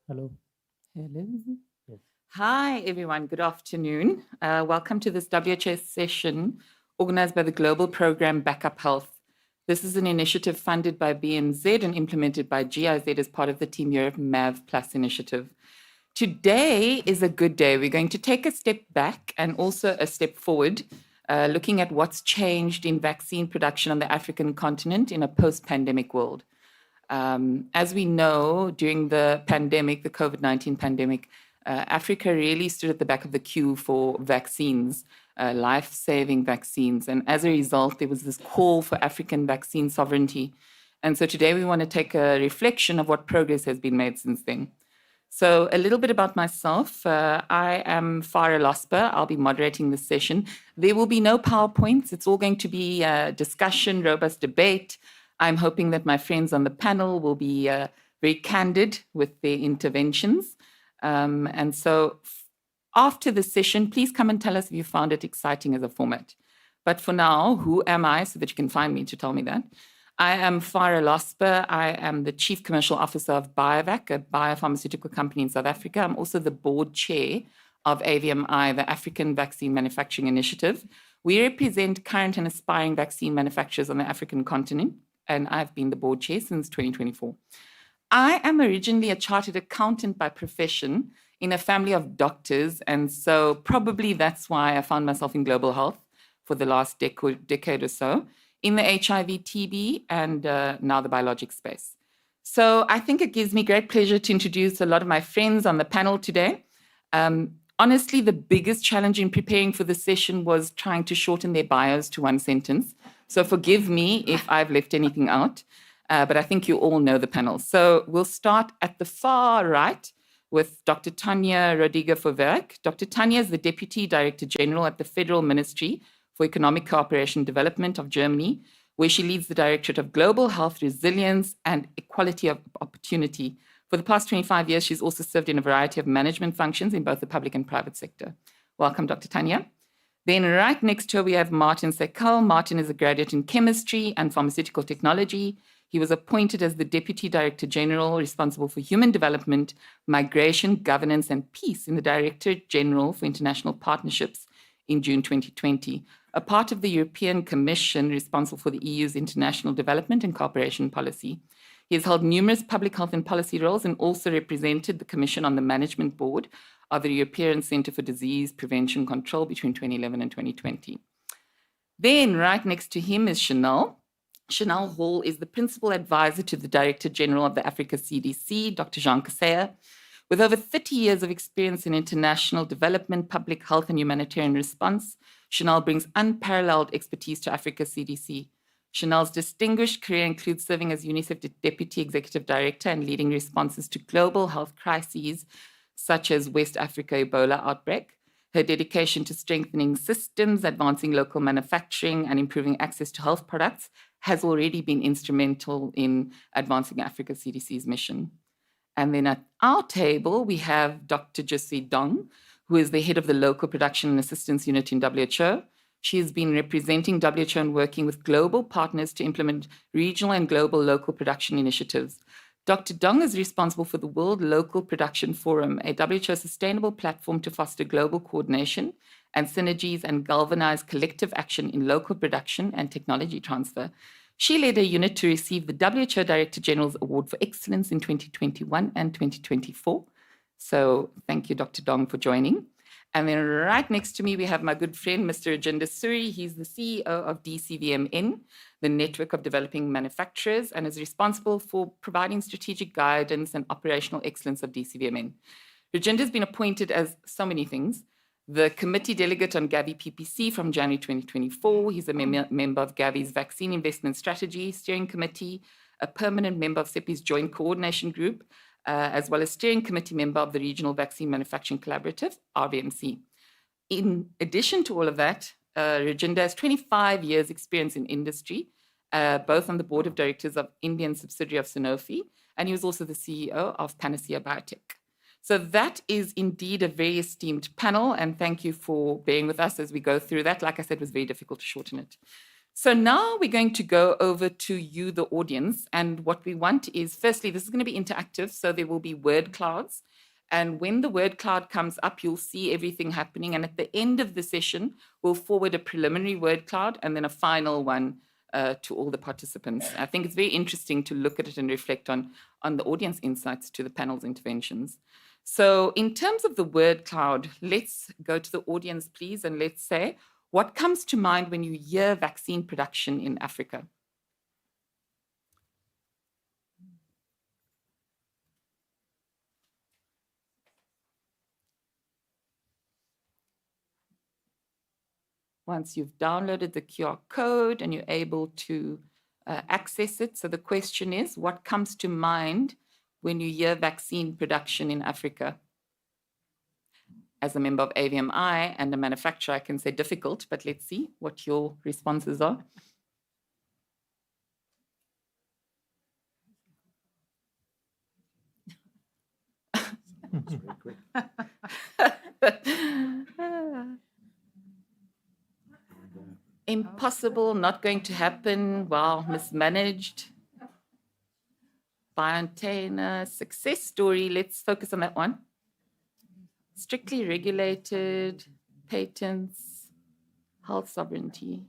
Hello. Hello. Yes. Hi, everyone. Good afternoon. Welcome to this WHS session organized by the Global Program Backup Health. This is an initiative funded by BMZ and implemented by GIZ as part of the Team Europe MAV Plus initiative. Today is a good day. We're going to take a step back and also a step forward, looking at what's changed in vaccine production on the African continent in a post pandemic world. As we know, during the pandemic, the COVID 19 pandemic, Africa really stood at the back of the queue for vaccines, life saving vaccines. And as a result, there was this call for African vaccine sovereignty. And so today we want to take a reflection of what progress has been made since then. So, a little bit about myself. I am Farah Losper. I'll be moderating this session. There will be no PowerPoints. It's all going to be discussion, robust debate. I'm hoping that my friends on the panel will be very candid with their interventions. And so, after the session, please come and tell us if you found it exciting as a format. But for now, who am I so that you can find me to tell me that? I am Farah Losper. I am the Chief Commercial Officer of BioVac, a biopharmaceutical company in South Africa. I'm also the board chair of AVMI, the African Vaccine Manufacturing Initiative. We represent current and aspiring vaccine manufacturers on the African continent, and I've been the board chair since 2024. I am originally a chartered accountant by profession in a family of doctors, and so probably that's why I found myself in global health for the last decade or so, in the HIV, TB, and now the biologic space. So I think it gives me great pleasure to introduce a lot of my friends on the panel today. Honestly, the biggest challenge in preparing for this session was trying to shorten their bios to one sentence. So forgive me if I've left anything out, but I think you all know the panel. So we'll start at the far right with Dr. Tanya Rodriguez-Foverk. Dr. Tanya is the Deputy Director General at the Federal Ministry for Economic Cooperation and Development of Germany, where she leads the Directorate of Global Health Resilience and Equality of Opportunity. For the past 25 years, she's also served in a variety of management functions in both the public and private sector. Welcome, Dr. Tanya. Then right next to her, we have Martin Sekal. Martin is a graduate in chemistry and pharmaceutical technology. He was appointed as the Deputy Director General responsible for human development, migration, governance, and peace in the Directorate General for International Partnerships in June 2020, a part of the European Commission responsible for the EU's international development and cooperation policy. He has held numerous public health and policy roles and also represented the Commission on the Management Board of the European Centre for Disease Prevention Control between 2011 and 2020. Then, right next to him is Chanel. Chanel Hall is the Principal Advisor to the Director General of the Africa CDC, Dr. Jean Kaseya. With over 30 years of experience in international development, public health, and humanitarian response, Chanel brings unparalleled expertise to Africa CDC. Chanel's distinguished career includes serving as UNICEF Deputy Executive Director and leading responses to global health crises such as West Africa Ebola outbreak. Her dedication to strengthening systems, advancing local manufacturing, and improving access to health products has already been instrumental in advancing Africa CDC's mission. And then at our table, we have Dr. Josie Dong, who is the head of the Local Production and Assistance Unit in WHO. She has been representing WHO and working with global partners to implement regional and global local production initiatives. Dr. Dong is responsible for the World Local Production Forum, a WHO sustainable platform to foster global coordination and synergies and galvanize collective action in local production and technology transfer. She led a unit to receive the WHO Director General's Award for Excellence in 2021 and 2024. So thank you, Dr. Dong, for joining. And then right next to me, we have my good friend, Mr. Rajinder Suri. He's the CEO of DCVMN, the Network of Developing Manufacturers, and is responsible for providing strategic guidance and operational excellence of DCVMN. Rajinder has been appointed as so many things. The committee delegate on Gavi PPC from January 2024. He's a member of Gavi's Vaccine Investment Strategy Steering Committee, a permanent member of CEPI's Joint Coordination Group, as well as steering committee member of the Regional Vaccine Manufacturing Collaborative, RVMC. In addition to all of that, Rajinder has 25 years experience in industry, both on the board of directors of Indian subsidiary of Sanofi, and he was also the CEO of Panacea Biotech. So that is indeed a very esteemed panel, and thank you for bearing with us as we go through that. Like I said, it was very difficult to shorten it. So now we're going to go over to you, the audience. And what we want is, firstly, this is going to be interactive. So there will be word clouds. And when the word cloud comes up, you'll see everything happening. And at the end of the session, we'll forward a preliminary word cloud and then a final one to all the participants. I think it's very interesting to look at it and reflect on the audience insights to the panel's interventions. So in terms of the word cloud, let's go to the audience, please, and let's say, what comes to mind when you hear vaccine production in Africa? Once you've downloaded the QR code and you're able to access it. So the question is, what comes to mind when you hear vaccine production in Africa? As a member of AVMI and a manufacturer, I can say difficult, but let's see what your responses are. Impossible, not going to happen, wow, mismanaged. Biontana, success story, let's focus on that one. Strictly regulated, patents, health sovereignty.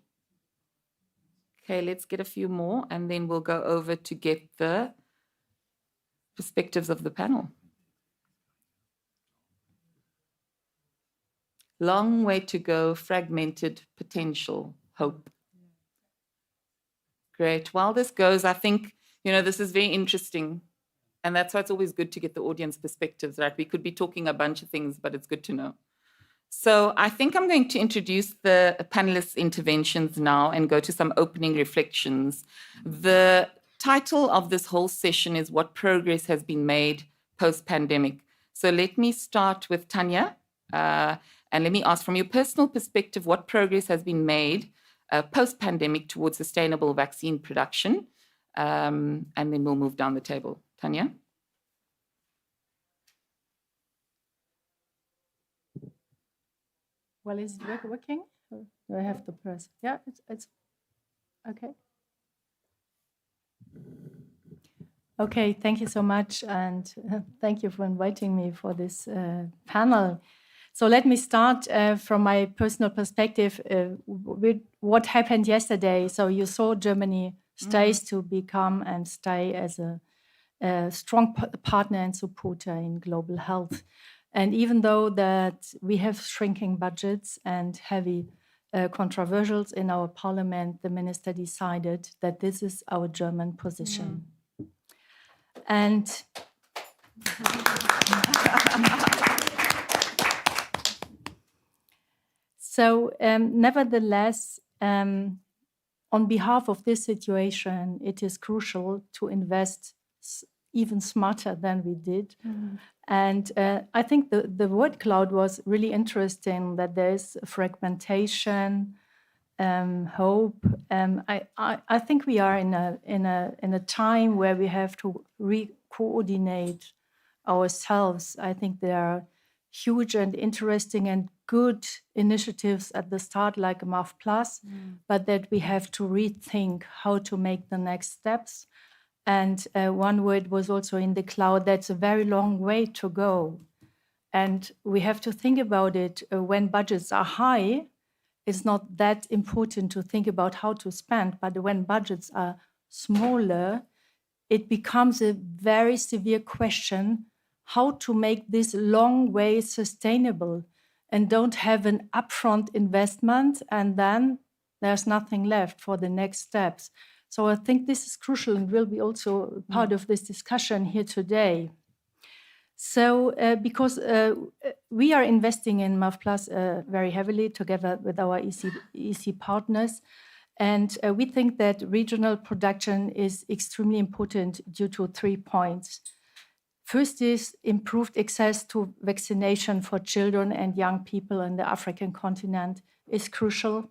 Okay, let's get a few more and then we'll go over to get the perspectives of the panel. Long way to go, fragmented potential, hope. Great. While this goes, I think, this is very interesting. And that's why it's always good to get the audience perspectives, right? We could be talking a bunch of things, but it's good to know. So I think I'm going to introduce the panelists' interventions now and go to some opening reflections. The title of this whole session is What Progress Has Been Made Post-Pandemic. So let me start with Tanya. And let me ask, from your personal perspective, what progress has been made post-pandemic towards sustainable vaccine production? And then we'll move down the table. Tanya? Well, is it working? Or do I have to press? Yeah, it's okay. Okay, thank you so much. And thank you for inviting me for this panel. So let me start from my personal perspective with what happened yesterday. So you saw Germany stays to become and stay as a strong partner and supporter in global health. And even though that we have shrinking budgets and heavy controversials in our parliament, the minister decided that this is our German position. And so nevertheless, on behalf of this situation, it is crucial to invest even smarter than we did. And I think the word cloud was really interesting, that there's fragmentation, hope. I think we are in a time where we have to coordinate ourselves. I think there are huge and interesting and good initiatives at the start, like MAF Plus, but that we have to rethink how to make the next steps. And one word was also in the cloud, that's a very long way to go. And we have to think about it when budgets are high. It's not that important to think about how to spend, but when budgets are smaller, it becomes a very severe question how to make this long way sustainable and don't have an upfront investment and then there's nothing left for the next steps. So I think this is crucial and will be also part of this discussion here today. So because we are investing in MAF Plus very heavily together with our EC partners, and we think that regional production is extremely important due to 3 points. First is improved access to vaccination for children and young people in the African continent is crucial.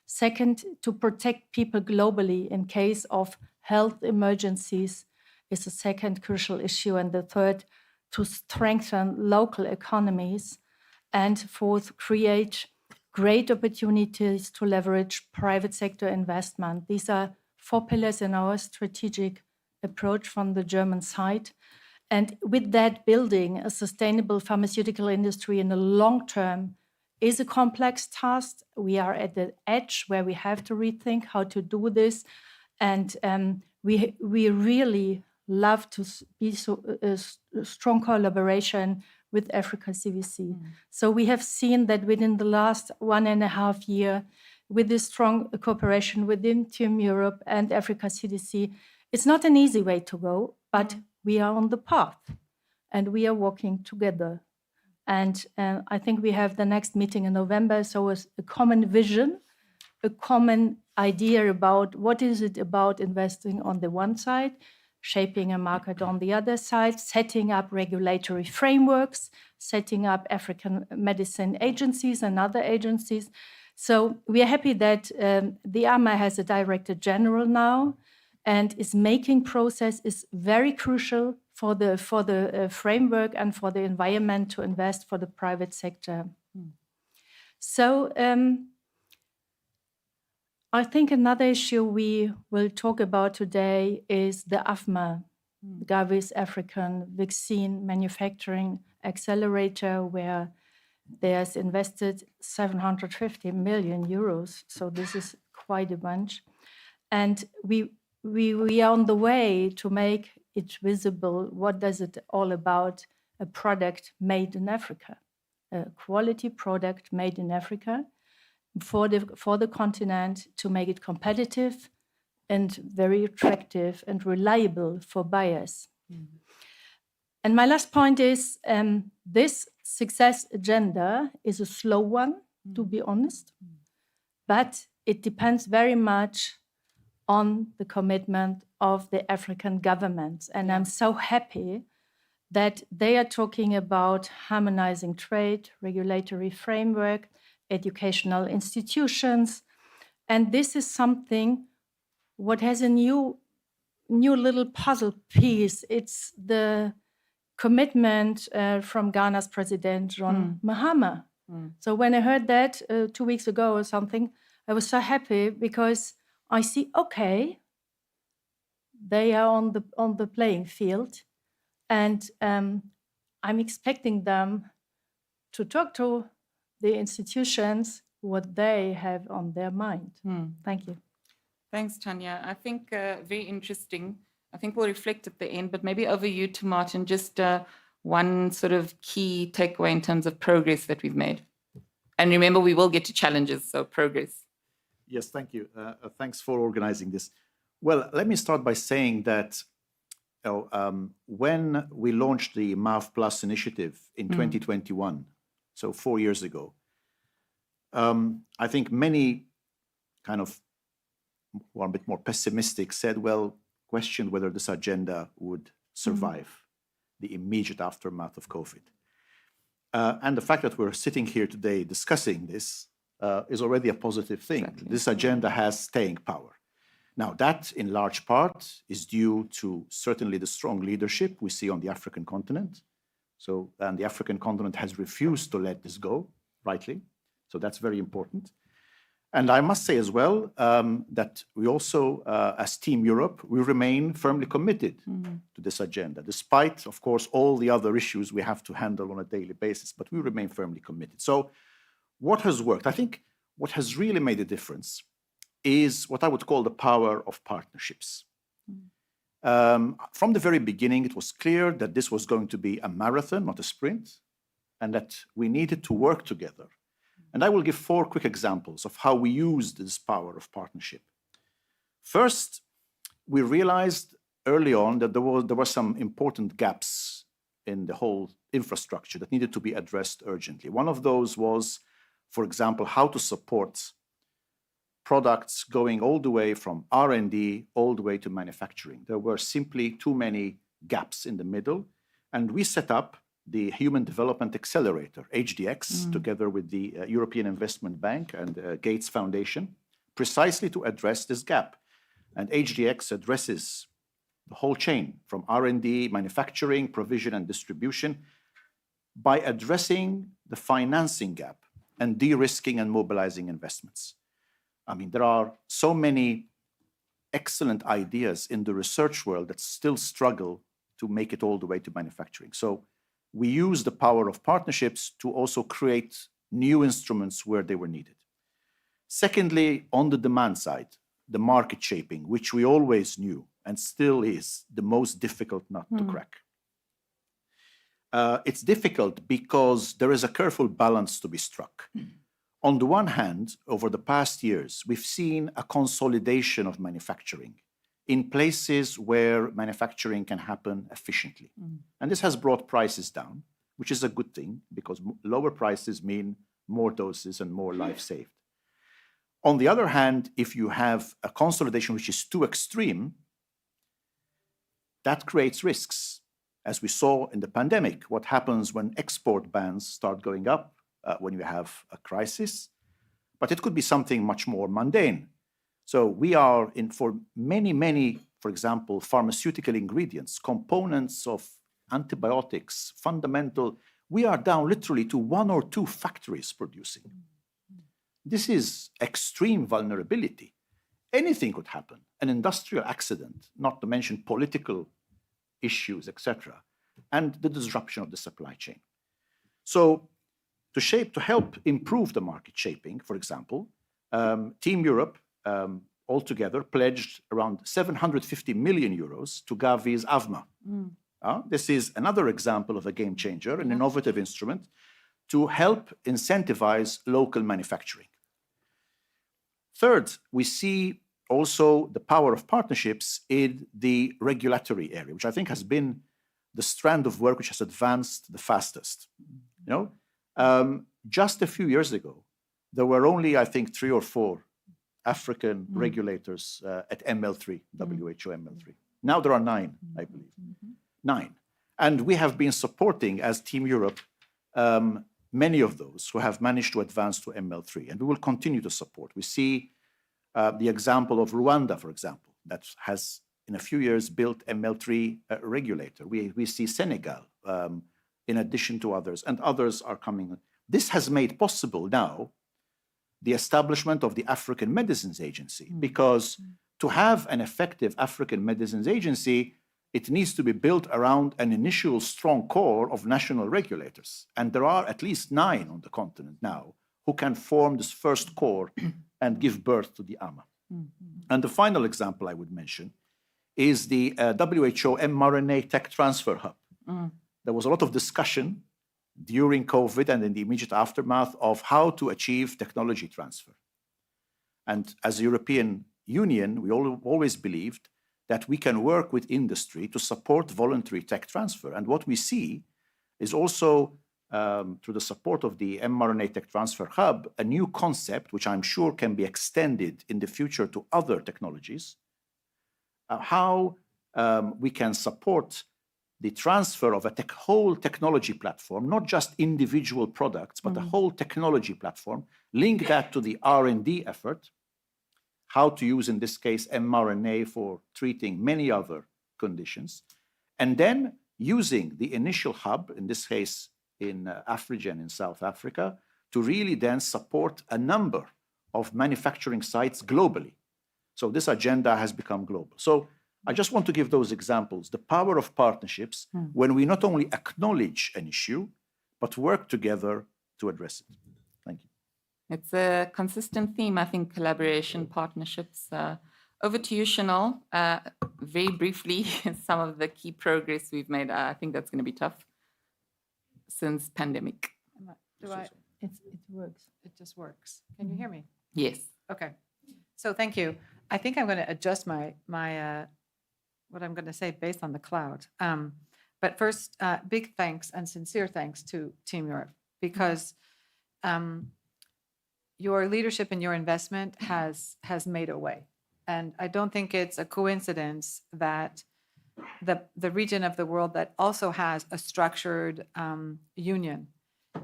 Second, to protect people globally in case of health emergencies is a second crucial issue. And the third, to strengthen local economies. And fourth, create great opportunities to leverage private sector investment. These are 4 pillars in our strategic approach from the German side. And with that, building a sustainable pharmaceutical industry in the long term is a complex task. We are at the edge where we have to rethink how to do this. And we really love to be so strong collaboration with Africa CVC. So we have seen that within the last 1.5 years, with this strong cooperation within Team Europe and Africa CDC, it's not an easy way to go, but we are on the path and we are working together. And I think we have the next meeting in November, so it's a common vision, a common idea about what is it about investing on the one side, shaping a market on the other side, setting up regulatory frameworks, setting up African medicine agencies and other agencies. So we are happy that the AMA has a director general now, and its making process is very crucial for the framework and for the environment to invest for the private sector. So I think another issue we will talk about today is the AFMA, Gavi's African Vaccine Manufacturing Accelerator, where there's invested 750 million euros. So this is quite a bunch. And we are on the way to make it visible. What does it all about? A product made in Africa, a quality product made in Africa for the continent, to make it competitive and very attractive and reliable for buyers. And my last point is this success agenda is a slow one, to be honest, but it depends very much on the commitment of the African governments. And I'm so happy that they are talking about harmonizing trade, regulatory framework, educational institutions. And this is something what has a new little puzzle piece. It's the commitment from Ghana's President John Mahama. So when I heard that 2 weeks ago or something, I was so happy because I see, okay, they are on the playing field, and I'm expecting them to talk to the institutions what they have on their mind. Thank you. Thanks, Tanya. I think very interesting. I think we'll reflect at the end, but maybe over you to Martin, just one sort of key takeaway in terms of progress that we've made. And remember, we will get to challenges, so progress. Yes, thank you. Thanks for organizing this. Well, let me start by saying that when we launched the MAV Plus initiative in 2021, so 4 years ago, I think many kind of who are a bit more pessimistic said, well, questioned whether this agenda would survive the immediate aftermath of COVID. And the fact that we're sitting here today discussing this is already a positive thing. Exactly. This agenda has staying power. Now, that in large part is due to certainly the strong leadership we see on the African continent. So, and the African continent has refused to let this go, rightly. So that's very important. And I must say as well that we also, as Team Europe, we remain firmly committed to this agenda, despite, of course, all the other issues we have to handle on a daily basis, but we remain firmly committed. So what has worked? I think what has really made a difference is what I would call the power of partnerships. From the very beginning, it was clear that this was going to be a marathon, not a sprint, and that we needed to work together. And I will give 4 quick examples of how we used this power of partnership. First, we realized early on that there were some important gaps in the whole infrastructure that needed to be addressed urgently. One of those was, for example, how to support products going all the way from R&D all the way to manufacturing. There were simply too many gaps in the middle, and we set up the Human Development Accelerator, HDX, together with the European Investment Bank and Gates Foundation, precisely to address this gap. And HDX addresses the whole chain from R&D, manufacturing, provision, and distribution by addressing the financing gap. and de-risking and mobilizing investments. I mean, there are so many excellent ideas in the research world that still struggle to make it all the way to manufacturing. So we use the power of partnerships to also create new instruments where they were needed. Secondly, on the demand side, the market shaping, which we always knew and still is the most difficult nut to crack. It's difficult because there is a careful balance to be struck. On the one hand, over the past years, we've seen a consolidation of manufacturing in places where manufacturing can happen efficiently. And this has brought prices down, which is a good thing because lower prices mean more doses and more lives saved. On the other hand, if you have a consolidation which is too extreme, that creates risks. As we saw in the pandemic, what happens when export bans start going up when you have a crisis, but it could be something much more mundane. So we are in for many, for example, pharmaceutical ingredients, components of antibiotics, fundamental, we are down literally to 1 or 2 factories producing. This is extreme vulnerability. Anything could happen, an industrial accident, not to mention political issues, etc., and the disruption of the supply chain. So to help improve the market shaping, for example, Team Europe altogether pledged around 750 million euros to Gavi's AVMA. This is another example of a game changer, an innovative instrument to help incentivize local manufacturing. Third, we see also the power of partnerships in the regulatory area, which I think has been the strand of work which has advanced the fastest. Just a few years ago, there were only, I think, 3 or 4 African regulators at ML3, WHO ML3. Now there are 9, I believe. 9. And we have been supporting, as Team Europe, many of those who have managed to advance to ML3, and we will continue to support. We see the example of Rwanda, for example, that has, in a few years, built ML3 regulator. We see Senegal, in addition to others, and others are coming. This has made possible now the establishment of the African Medicines Agency, because to have an effective African Medicines Agency, it needs to be built around an initial strong core of national regulators. And there are at least 9 on the continent now who can form this first core and give birth to the AMA. And the final example I would mention is the WHO mRNA Tech Transfer Hub. There was a lot of discussion during COVID and in the immediate aftermath of how to achieve technology transfer. And as a European Union, we always believed that we can work with industry to support voluntary tech transfer. And what we see is also, through the support of the mRNA Tech Transfer Hub, a new concept, which I'm sure can be extended in the future to other technologies, how we can support the transfer of a whole technology platform, not just individual products, but a whole technology platform, link that to the R&D effort, how to use, in this case, mRNA for treating many other conditions, and then using the initial hub, in this case in Afrigen in South Africa, to really then support a number of manufacturing sites globally. So this agenda has become global. So I just want to give those examples, the power of partnerships when we not only acknowledge an issue, but work together to address it. Thank you. It's a consistent theme, I think, collaboration, partnerships. Over to you, Chanel. Very briefly, some of the key progress we've made. I think that's going to be tough since pandemic. It works. It just works. Can you hear me? Yes. Okay. So thank you. I think I'm going to adjust my what I'm going to say based on the cloud. But first, big thanks and sincere thanks to Team Europe, because your leadership and your investment has made a way. And I don't think it's a coincidence that the region of the world that also has a structured union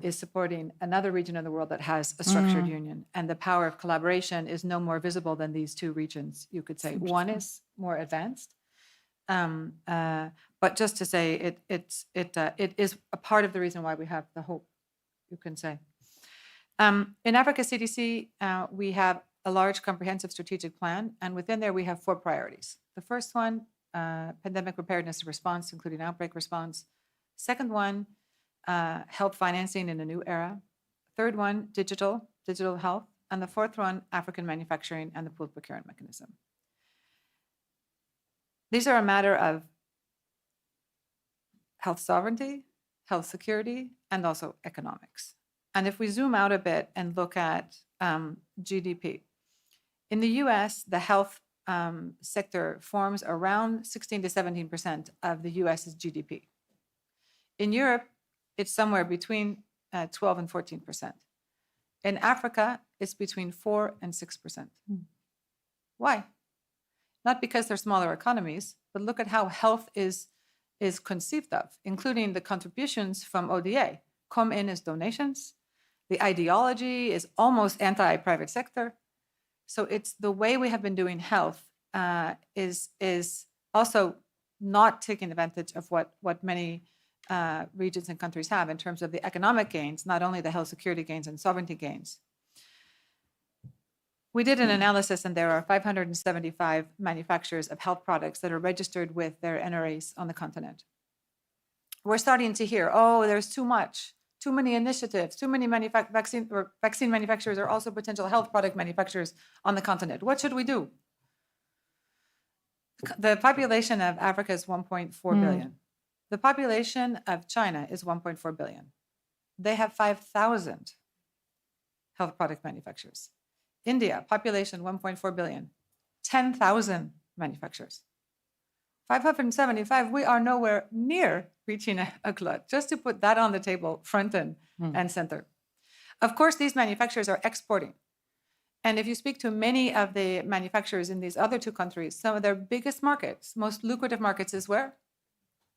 is supporting another region of the world that has a structured union. And the power of collaboration is no more visible than these 2 regions, you could say. One is more advanced. But just to say, it is a part of the reason why we have the hope, you can say. In Africa CDC, we have a large comprehensive strategic plan, and within there we have 4 priorities. The first one, pandemic preparedness and response, including outbreak response. Second one, health financing in a new era. Third one, digital health. And the fourth one, African manufacturing and the pooled procurement mechanism. These are a matter of health sovereignty, health security, and also economics. And if we zoom out a bit and look at GDP, in the US, the health sector forms around 16 to 17% of the US's GDP. In Europe, it's somewhere between 12 and 14%. In Africa, it's between 4 and 6%. Why? Not because they're smaller economies, but look at how health is conceived of, including the contributions from ODA come in as donations. The ideology is almost anti-private sector. So it's the way we have been doing health is also not taking advantage of what many regions and countries have in terms of the economic gains, not only the health security gains and sovereignty gains. We did an analysis, and there are 575 manufacturers of health products that are registered with their NRAs on the continent. We're starting to hear, oh, there's too much, too many initiatives, too many vaccine manufacturers are also potential health product manufacturers on the continent. What should we do? The population of Africa is 1.4 billion. The population of China is 1.4 billion. They have 5,000 health product manufacturers. India, population 1.4 billion, 10,000 manufacturers. 575, we are nowhere near reaching a glut, just to put that on the table front and center. Of course, these manufacturers are exporting. And if you speak to many of the manufacturers in these other 2 countries, some of their biggest markets, most lucrative markets is where?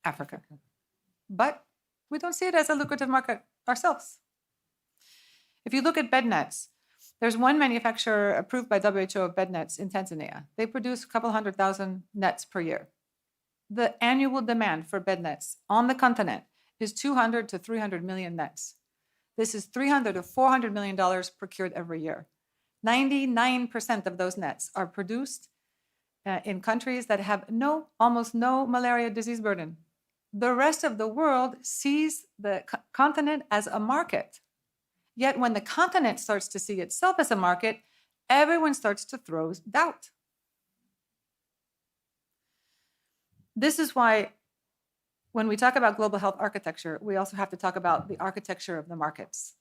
Africa. But we don't see it as a lucrative market ourselves. If you look at bed nets, there's one manufacturer approved by WHO of bed nets in Tanzania. They produce a couple 100,000 nets per year. The annual demand for bed nets on the continent is 200 to 300 million nets. This is $300 to $400 million procured every year. 99% of those nets are produced in countries that have almost no malaria disease burden. The rest of the world sees the continent as a market. Yet when the continent starts to see itself as a market, everyone starts to throw doubt. This is why when we talk about global health architecture, we also have to talk about the architecture of the markets.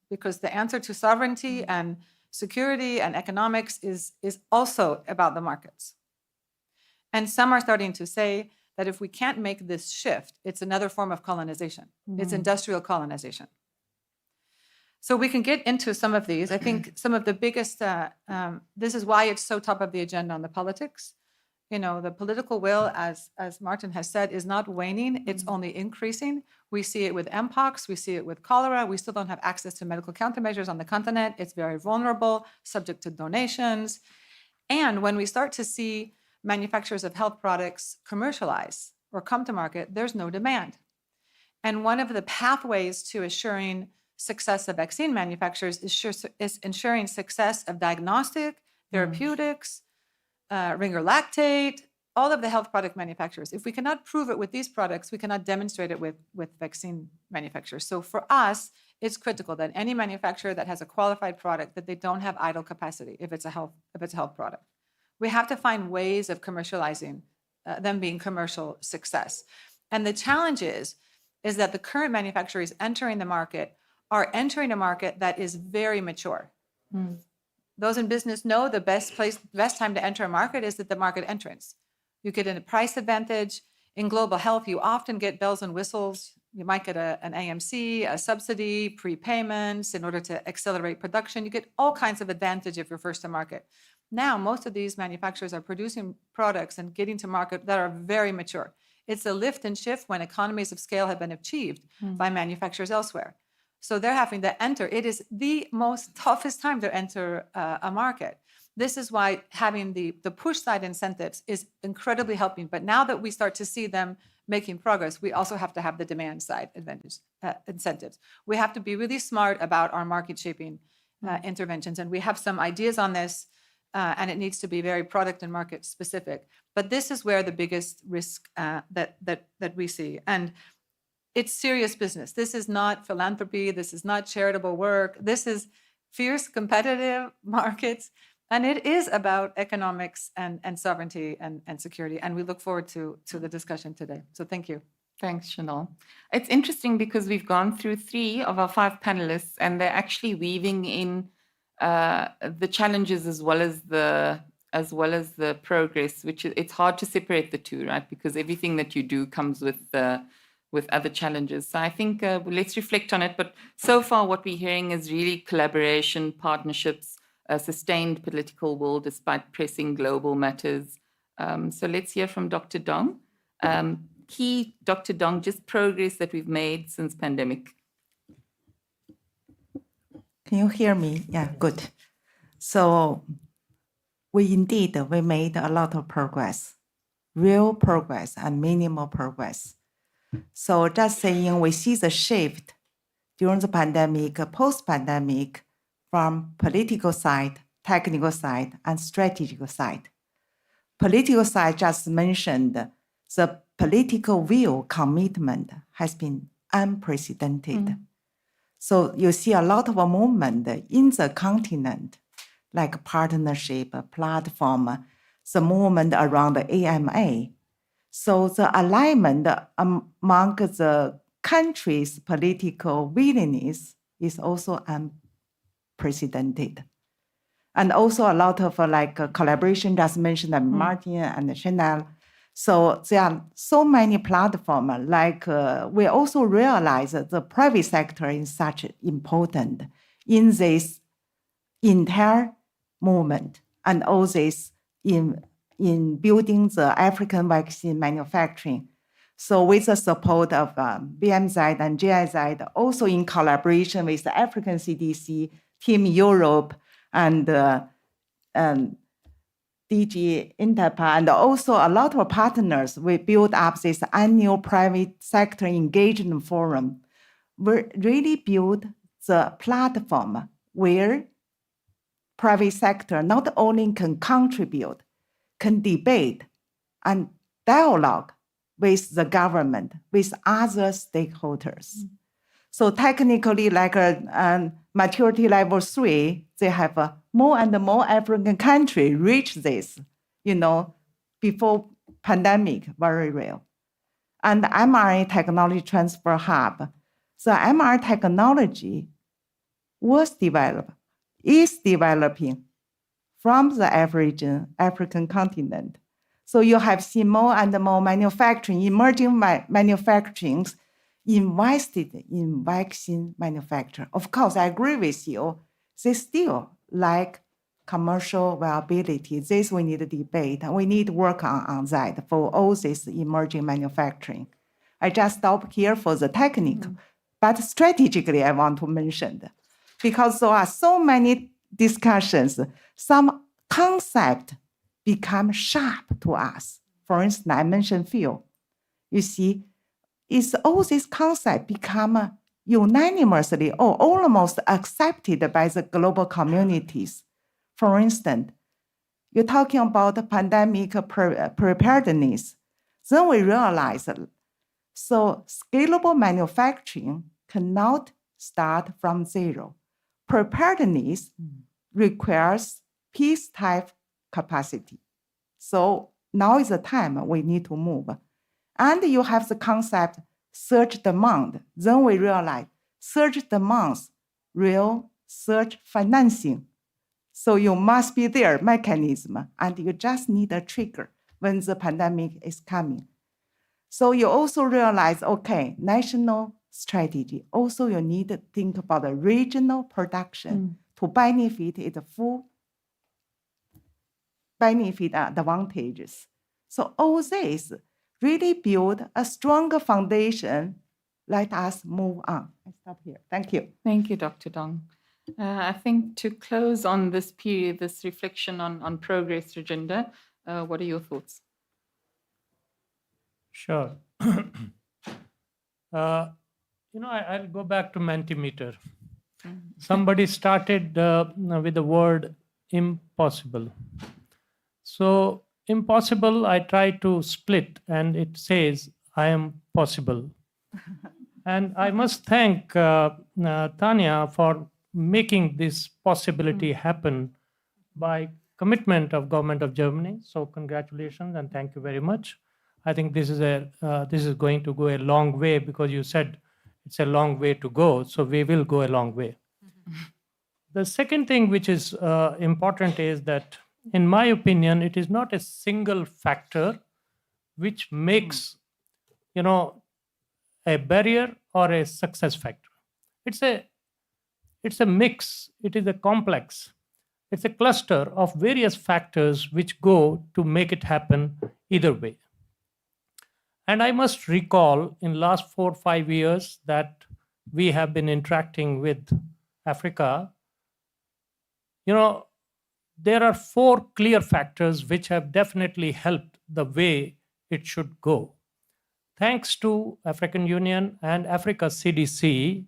Because the answer to sovereignty and security and economics is also about the markets. And some are starting to say that if we can't make this shift, it's another form of colonization. It's industrial colonization. So we can get into some of these. I think some of the biggest, this is why it's so top of the agenda on the politics. You know, the political will, as Martin has said, is not waning, it's only increasing. We see it with Mpox, we see it with cholera. We still don't have access to medical countermeasures on the continent. It's very vulnerable, subject to donations. And when we start to see manufacturers of health products commercialize or come to market, there's no demand. And one of the pathways to assuring success of vaccine manufacturers is ensuring success of diagnostic, therapeutics, ringer lactate, all of the health product manufacturers. If we cannot prove it with these products, we cannot demonstrate it with vaccine manufacturers. So for us, it's critical that any manufacturer that has a qualified product, that they don't have idle capacity if it's a health product. We have to find ways of commercializing them being commercial success. And the challenge is that the current manufacturers entering the market are entering a market that is very mature. Those in business know the best time to enter a market is at the market entrance. You get a price advantage. In global health, you often get bells and whistles. You might get an AMC, a subsidy, prepayments in order to accelerate production. You get all kinds of advantage if you're first to market. Now, most of these manufacturers are producing products and getting to market that are very mature. It's a lift and shift when economies of scale have been achieved by manufacturers elsewhere. So they're having to enter. It is the most toughest time to enter a market. This is why having the push side incentives is incredibly helping. But now that we start to see them making progress, we also have to have the demand side incentives. We have to be really smart about our market shaping interventions. And we have some ideas on this, and it needs to be very product and market specific. But this is where the biggest risk that we see. And it's serious business. This is not philanthropy. This is not charitable work. This is fierce competitive markets. And it is about economics and sovereignty and security. And we look forward to the discussion today. So thank you. Thanks, Chanel. It's interesting because we've gone through 3 of our 5 panelists, and they're actually weaving in the challenges as well as the progress, which it's hard to separate the two, right? Because everything that you do comes with other challenges. So I think let's reflect on it. But so far, what we're hearing is really collaboration, partnerships, a sustained political will despite pressing global matters. So let's hear from Dr. Dong. Dr. Dong, just progress that we've made since pandemic. Can you hear me? Yeah, good. So we made a lot of progress, real progress and minimal progress. So just saying, we see the shift during the pandemic, post-pandemic, from political side, technical side, and strategic side. Political side just mentioned, the political will commitment has been unprecedented. So you see a lot of movement in the continent, like partnership, platform, the movement around the AMA. So the alignment among the countries' political willingness is also unprecedented. And also a lot of collaboration, just mentioned by Martin and Chanel. So there are so many platforms, we also realize that the private sector is such important in this entire movement, and all this in building the African vaccine manufacturing. So with the support of BMZ and GIZ, also in collaboration with the African CDC, Team Europe, and DG Interpa, and also a lot of partners, we built up this annual private sector engagement forum. We really built the platform where private sector not only can contribute, can debate and dialogue with the government, with other stakeholders. So technically, maturity level 3, they have more and more African countries reach this, before pandemic, very real. And the mRNA technology transfer hub. So mRNA technology was developed, is developing from the African continent. So you have seen more and more manufacturing, emerging manufacturing invested in vaccine manufacture. Of course, I agree with you. They still lack commercial viability. This we need to debate. We need to work on that for all this emerging manufacturing. I just stop here for the technique, but strategically I want to mention that because there are so many discussions, some concept become sharp to us. For instance, I mentioned field. You see, it's all this concept become unanimously or almost accepted by the global communities. For instance, you're talking about the pandemic preparedness. Then we realize, so scalable manufacturing cannot start from zero. Preparedness requires peace-type capacity. So now is the time we need to move. And you have the concept surge demand. Then we realize surge demands real surge financing. So you must be there mechanism, and you just need a trigger when the pandemic is coming. So you also realize, okay, national strategy. Also, you need to think about the regional production to benefit its full benefit advantages. So all this really build a stronger foundation. Let us move on. I stop here. Thank you. Thank you, Dr. Dong. I think to close on this period, this reflection on progress, Rajinder, what are your thoughts? Sure. I'll go back to Mentimeter. Somebody started with the word impossible. So, impossible, I try to split, and it says, I am possible. And I must thank Tanya for making this possibility happen by commitment of government of Germany. So congratulations and thank you very much. I think this is going to go a long way, because you said it's a long way to go. So we will go a long way. The second thing which is important is that, in my opinion, it is not a single factor which makes, a barrier or a success factor. It's a mix. It is a complex. It's a cluster of various factors which go to make it happen either way. And I must recall in last 4 or 5 years that we have been interacting with Africa. There are 4 clear factors which have definitely helped the way it should go. Thanks to African Union and Africa CDC,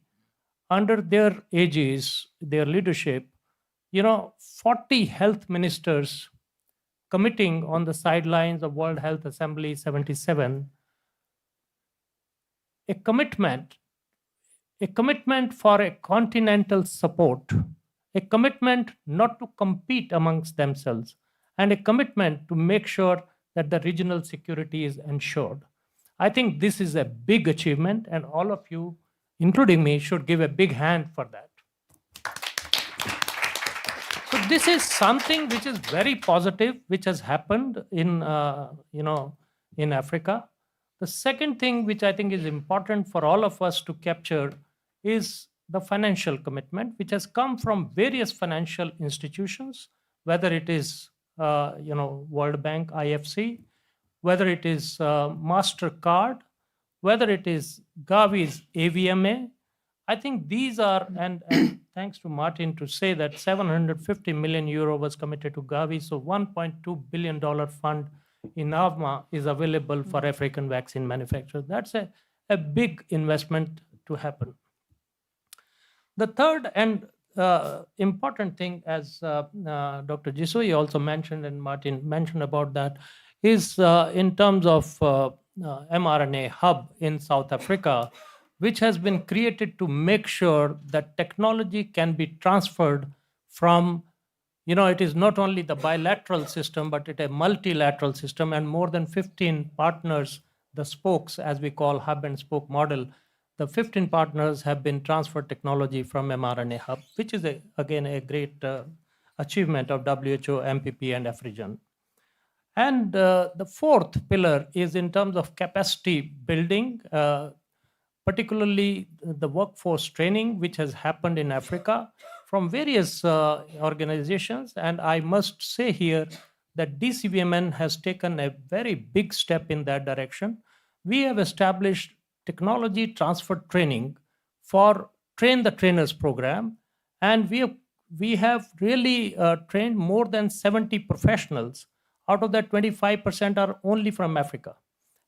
under their aegis, their leadership, 40 health ministers committing on the sidelines of World Health Assembly 77, a commitment for a continental support, a commitment not to compete amongst themselves, and a commitment to make sure that the regional security is ensured. I think this is a big achievement, and all of you, including me, should give a big hand for that. So this is something which is very positive, which has happened in Africa. The second thing which I think is important for all of us to capture is the financial commitment, which has come from various financial institutions, whether it is World Bank, IFC, whether it is MasterCard, whether it is Gavi's AVMA. I think these are, and thanks to Martin to say that 750 million euro was committed to Gavi, so $1.2 billion fund in AVMA is available for African vaccine manufacturers. That's a big investment to happen. The third and important thing, as Dr. Jisoi also mentioned and Martin mentioned about that, is in terms of mRNA hub in South Africa, which has been created to make sure that technology can be transferred from, it is not only the bilateral system, but it's a multilateral system, and more than 15 partners, the spokes, as we call hub and spoke model, the 15 partners have been transferred technology from mRNA hub, which is, again, a great achievement of WHO, MPP, and Afrigen. And the fourth pillar is in terms of capacity building, particularly the workforce training, which has happened in Africa from various organizations. And I must say here that DCVMN has taken a very big step in that direction. We have established technology transfer training for Train the Trainers program, and we have really trained more than 70 professionals. Out of that, 25% are only from Africa.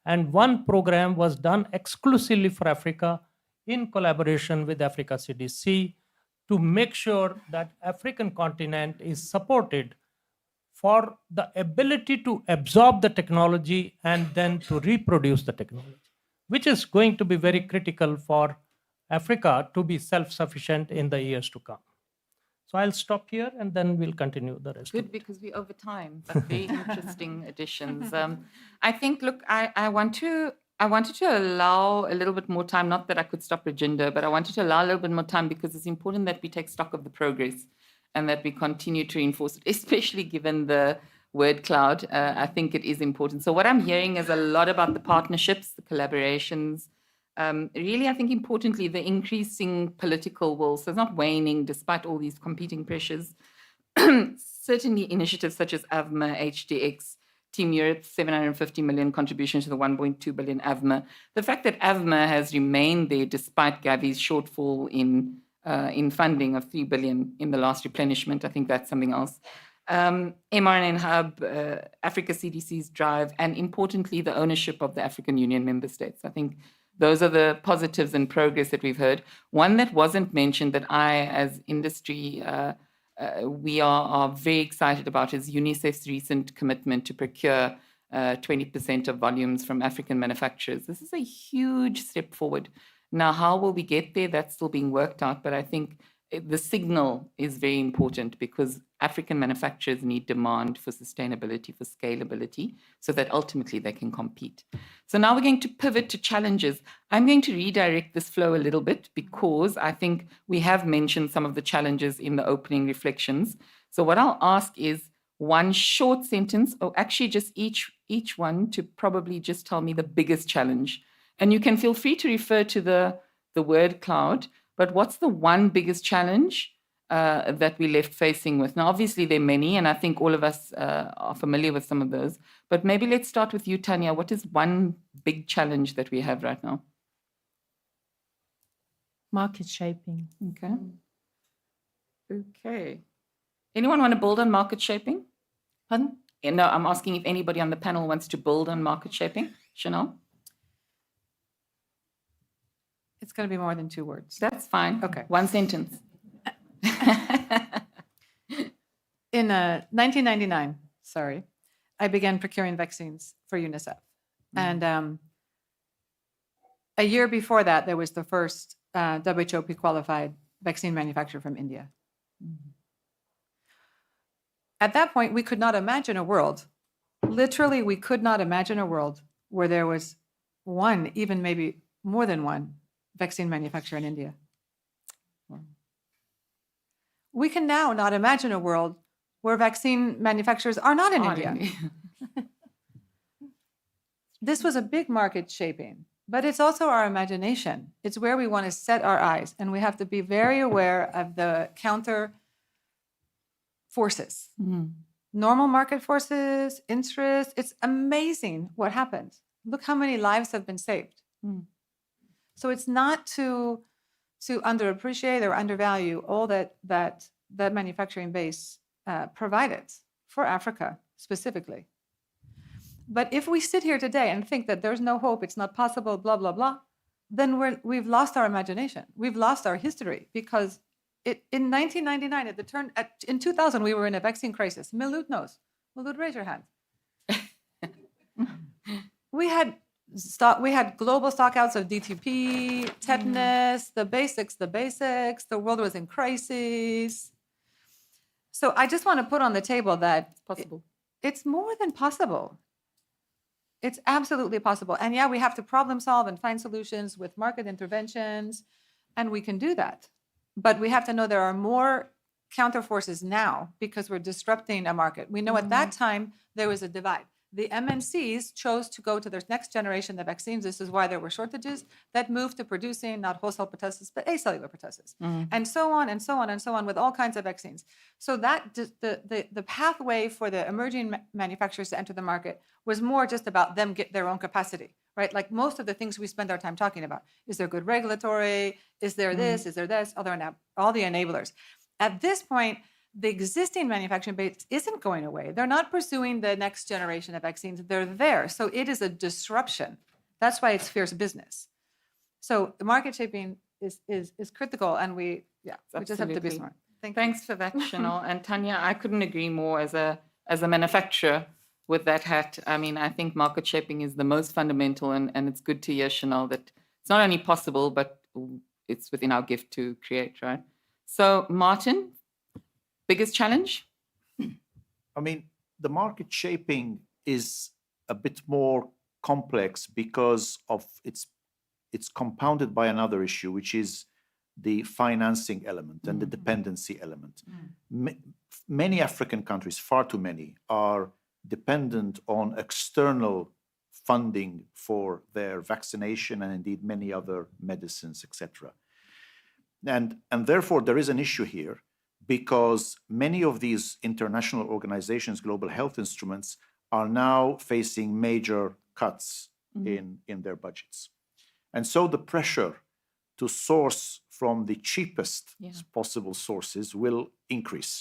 And one program was done exclusively for Africa in collaboration with Africa CDC to make sure that African continent is supported for the ability to absorb the technology and then to reproduce the technology, which is going to be very critical for Africa to be self-sufficient in the years to come. So I'll stop here and then we'll continue the rest. Good, because we're over time, but very interesting additions. I think, look, I wanted to allow a little bit more time, not that I could stop Rajinder, but I wanted to allow a little bit more time because it's important that we take stock of the progress and that we continue to reinforce it, especially given the word cloud. I think it is important. So what I'm hearing is a lot about the partnerships, the collaborations, really, I think importantly, the increasing political will. So it's not waning despite all these competing pressures. Certainly initiatives such as AVMA, HDX, Team Europe's 750 million contribution to the 1.2 billion AVMA. The fact that AVMA has remained there despite Gavi's shortfall in in funding of 3 billion in the last replenishment. I think that's something else. mRNA Hub, Africa CDC's drive, and importantly, the ownership of the African Union member states. I think those are the positives and progress that we've heard. One that wasn't mentioned that I, as industry, we are very excited about is UNICEF's recent commitment to procure 20% of volumes from African manufacturers. This is a huge step forward. Now, how will we get there? That's still being worked out, but I think the signal is very important because African manufacturers need demand for sustainability, for scalability, so that ultimately they can compete. So now we're going to pivot to challenges. I'm going to redirect this flow a little bit because I think we have mentioned some of the challenges in the opening reflections. So what I'll ask is one short sentence, or actually just each one to probably just tell me the biggest challenge. And you can feel free to refer to the word cloud, but what's the one biggest challenge that we're left facing with? Now, obviously, there are many, and I think all of us are familiar with some of those. But maybe let's start with you, Tanya. What is one big challenge that we have right now? Market shaping. Okay. Okay. Anyone want to build on market shaping? Pardon? No, I'm asking if anybody on the panel wants to build on market shaping. Chanel? It's going to be more than 2 words. That's fine. Okay. One sentence. In 1999, I began procuring vaccines for UNICEF. And a year before that, there was the first WHO pre-qualified vaccine manufacturer from India. At that point, we could not imagine a world, literally, we could not imagine a world where there was one, even maybe more than one, vaccine manufacturer in India. We can now not imagine a world where vaccine manufacturers are not in India. This was a big market shaping, but it's also our imagination. It's where we want to set our eyes, and we have to be very aware of the counter forces. Normal market forces, interest. It's amazing what happens. Look how many lives have been saved. So it's not to underappreciate or undervalue all that manufacturing base provided for Africa specifically. But if we sit here today and think that there's no hope, it's not possible, blah, blah, blah, then we've lost our imagination. We've lost our history because in 1999, in 2000, we were in a vaccine crisis. Milut knows. Milut, raise your hand. We had global stockouts of DTP, tetanus, the basics. The world was in crisis. So I just want to put on the table that it's more than possible. It's absolutely possible. And yeah, we have to problem solve and find solutions with market interventions, and we can do that. But we have to know there are more counter forces now because we're disrupting a market. We know at that time there was a divide. The MNCs chose to go to their next generation of vaccines. This is why there were shortages that moved to producing not wholesale pertussis, but acellular pertussis, and so on and so on and so on with all kinds of vaccines. So that the pathway for the emerging manufacturers to enter the market was more just about them get their own capacity, right? Like most of the things we spend our time talking about. Is there good regulatory? Is there this? Is there this? All the enablers. At this point, the existing manufacturing base isn't going away. They're not pursuing the next generation of vaccines. They're there. So it is a disruption. That's why it's fierce business. So the market shaping is critical, and we just have to be smart. Thanks for that, Chanel. And Tanya, I couldn't agree more as a manufacturer with that hat. I mean, I think market shaping is the most fundamental, and it's good to hear, Chanel, that it's not only possible, but it's within our gift to create, right? So, Martin, biggest challenge? I mean, the market shaping is a bit more complex because of it's compounded by another issue, which is the financing element and the dependency element. Many African countries, far too many, are dependent on external funding for their vaccination and indeed many other medicines, etc. And therefore, there is an issue here because many of these international organizations, global health instruments, are now facing major cuts in their budgets. And so the pressure to source from the cheapest Yeah. possible sources will increase.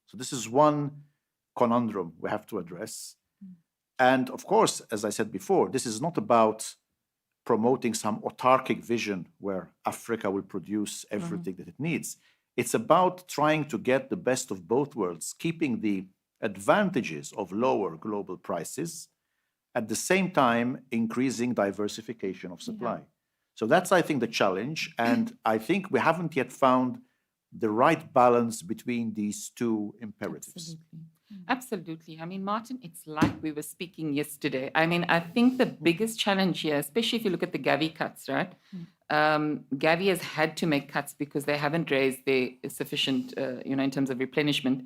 So this is one conundrum we have to address. And of course, as I said before, this is not about promoting some autarkic vision where Africa will produce everything that it needs. It's about trying to get the best of both worlds, keeping the advantages of lower global prices, at the same time increasing diversification of supply. So that's, I think, the challenge. And I think we haven't yet found the right balance between these two imperatives. Absolutely. I mean, Martin, it's like we were speaking yesterday. I mean, I think the biggest challenge here, especially if you look at the Gavi cuts, right? Gavi has had to make cuts because they haven't raised their sufficient, in terms of replenishment.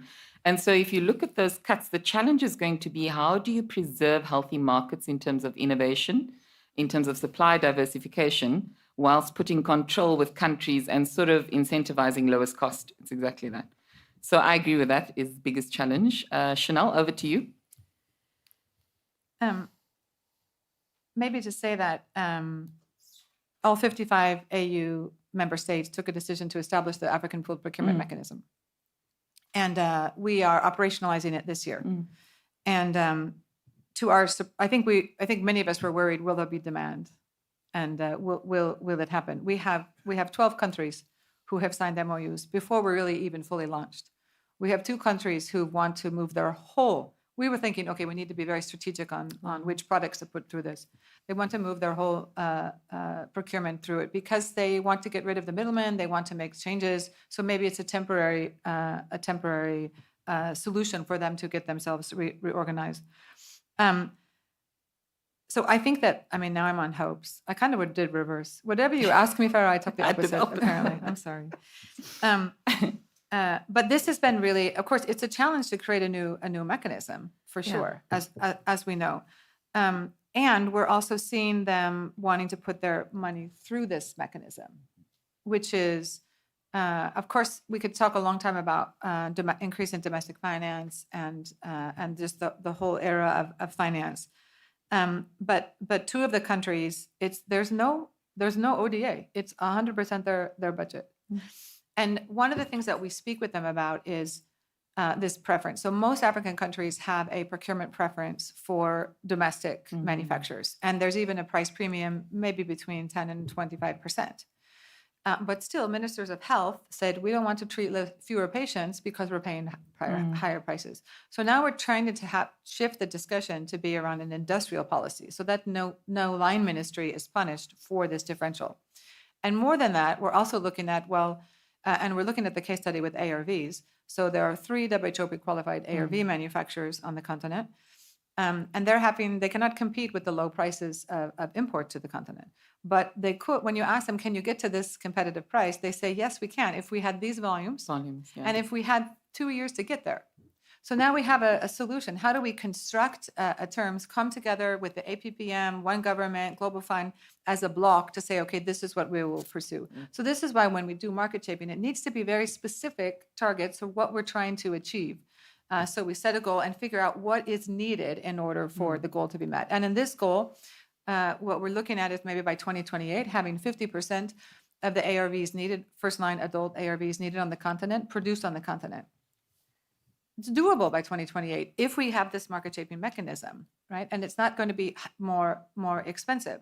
And so if you look at those cuts, the challenge is going to be how do you preserve healthy markets in terms of innovation, in terms of supply diversification, whilst putting control with countries and sort of incentivizing lowest cost. It's exactly that. So I agree with that is the biggest challenge. Chanel, over to you. Maybe to say that all 55 AU member states took a decision to establish the African Pooled Procurement Mechanism. And we are operationalizing it this year. And I think many of us were worried, will there be demand? And will it happen? We have 12 countries who have signed MOUs before we're really even fully launched. We have 2 countries who want to move their whole. We were thinking, okay, we need to be very strategic on which products to put through this. They want to move their whole procurement through it because they want to get rid of the middlemen. They want to make changes. So maybe it's a temporary solution for them to get themselves reorganized. So I think that, I mean, now I'm on hopes. I kind of did reverse. Whatever you ask me, Farah, I took the opposite, apparently. I'm sorry. But this has been really, of course, it's a challenge to create a new mechanism, for sure, as we know. And we're also seeing them wanting to put their money through this mechanism, which is, of course, we could talk a long time about increase in domestic finance and just the whole era of finance. But 2 of the countries, there's no ODA. It's 100% their budget. And one of the things that we speak with them about is this preference. So most African countries have a procurement preference for domestic manufacturers. And there's even a price premium, maybe between 10 and 25%. But still, ministers of health said, we don't want to treat fewer patients because we're paying higher prices. So now we're trying to shift the discussion to be around an industrial policy so that no line ministry is punished for this differential. And more than that, we're also looking at, and we're looking at the case study with ARVs. So there are 3 WHO qualified ARV manufacturers on the continent. And they cannot compete with the low prices of import to the continent. But they could, when you ask them, can you get to this competitive price? They say, yes, we can, if we had these volumes and if we had 2 years to get there. So now we have a solution. How do we construct terms, come together with the APPM, one government, Global Fund, as a block to say, okay, this is what we will pursue. So this is why when we do market shaping, it needs to be very specific targets of what we're trying to achieve. So we set a goal and figure out what is needed in order for the goal to be met. And in this goal, what we're looking at is maybe by 2028, having 50% of the ARVs needed, first-line adult ARVs needed on the continent, produced on the continent. It's doable by 2028 if we have this market-shaping mechanism, right? And it's not going to be more expensive.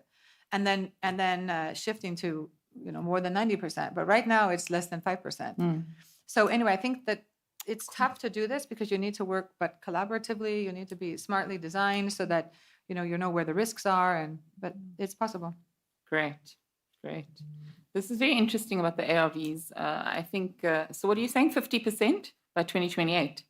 And then shifting to more than 90%. But right now, it's less than 5%. So anyway, I think that it's tough to do this because you need to work, but collaboratively, you need to be smartly designed so that you know where the risks are, but it's possible. Great. This is very interesting about the ARVs. I think, so what are you saying, 50% by 2028?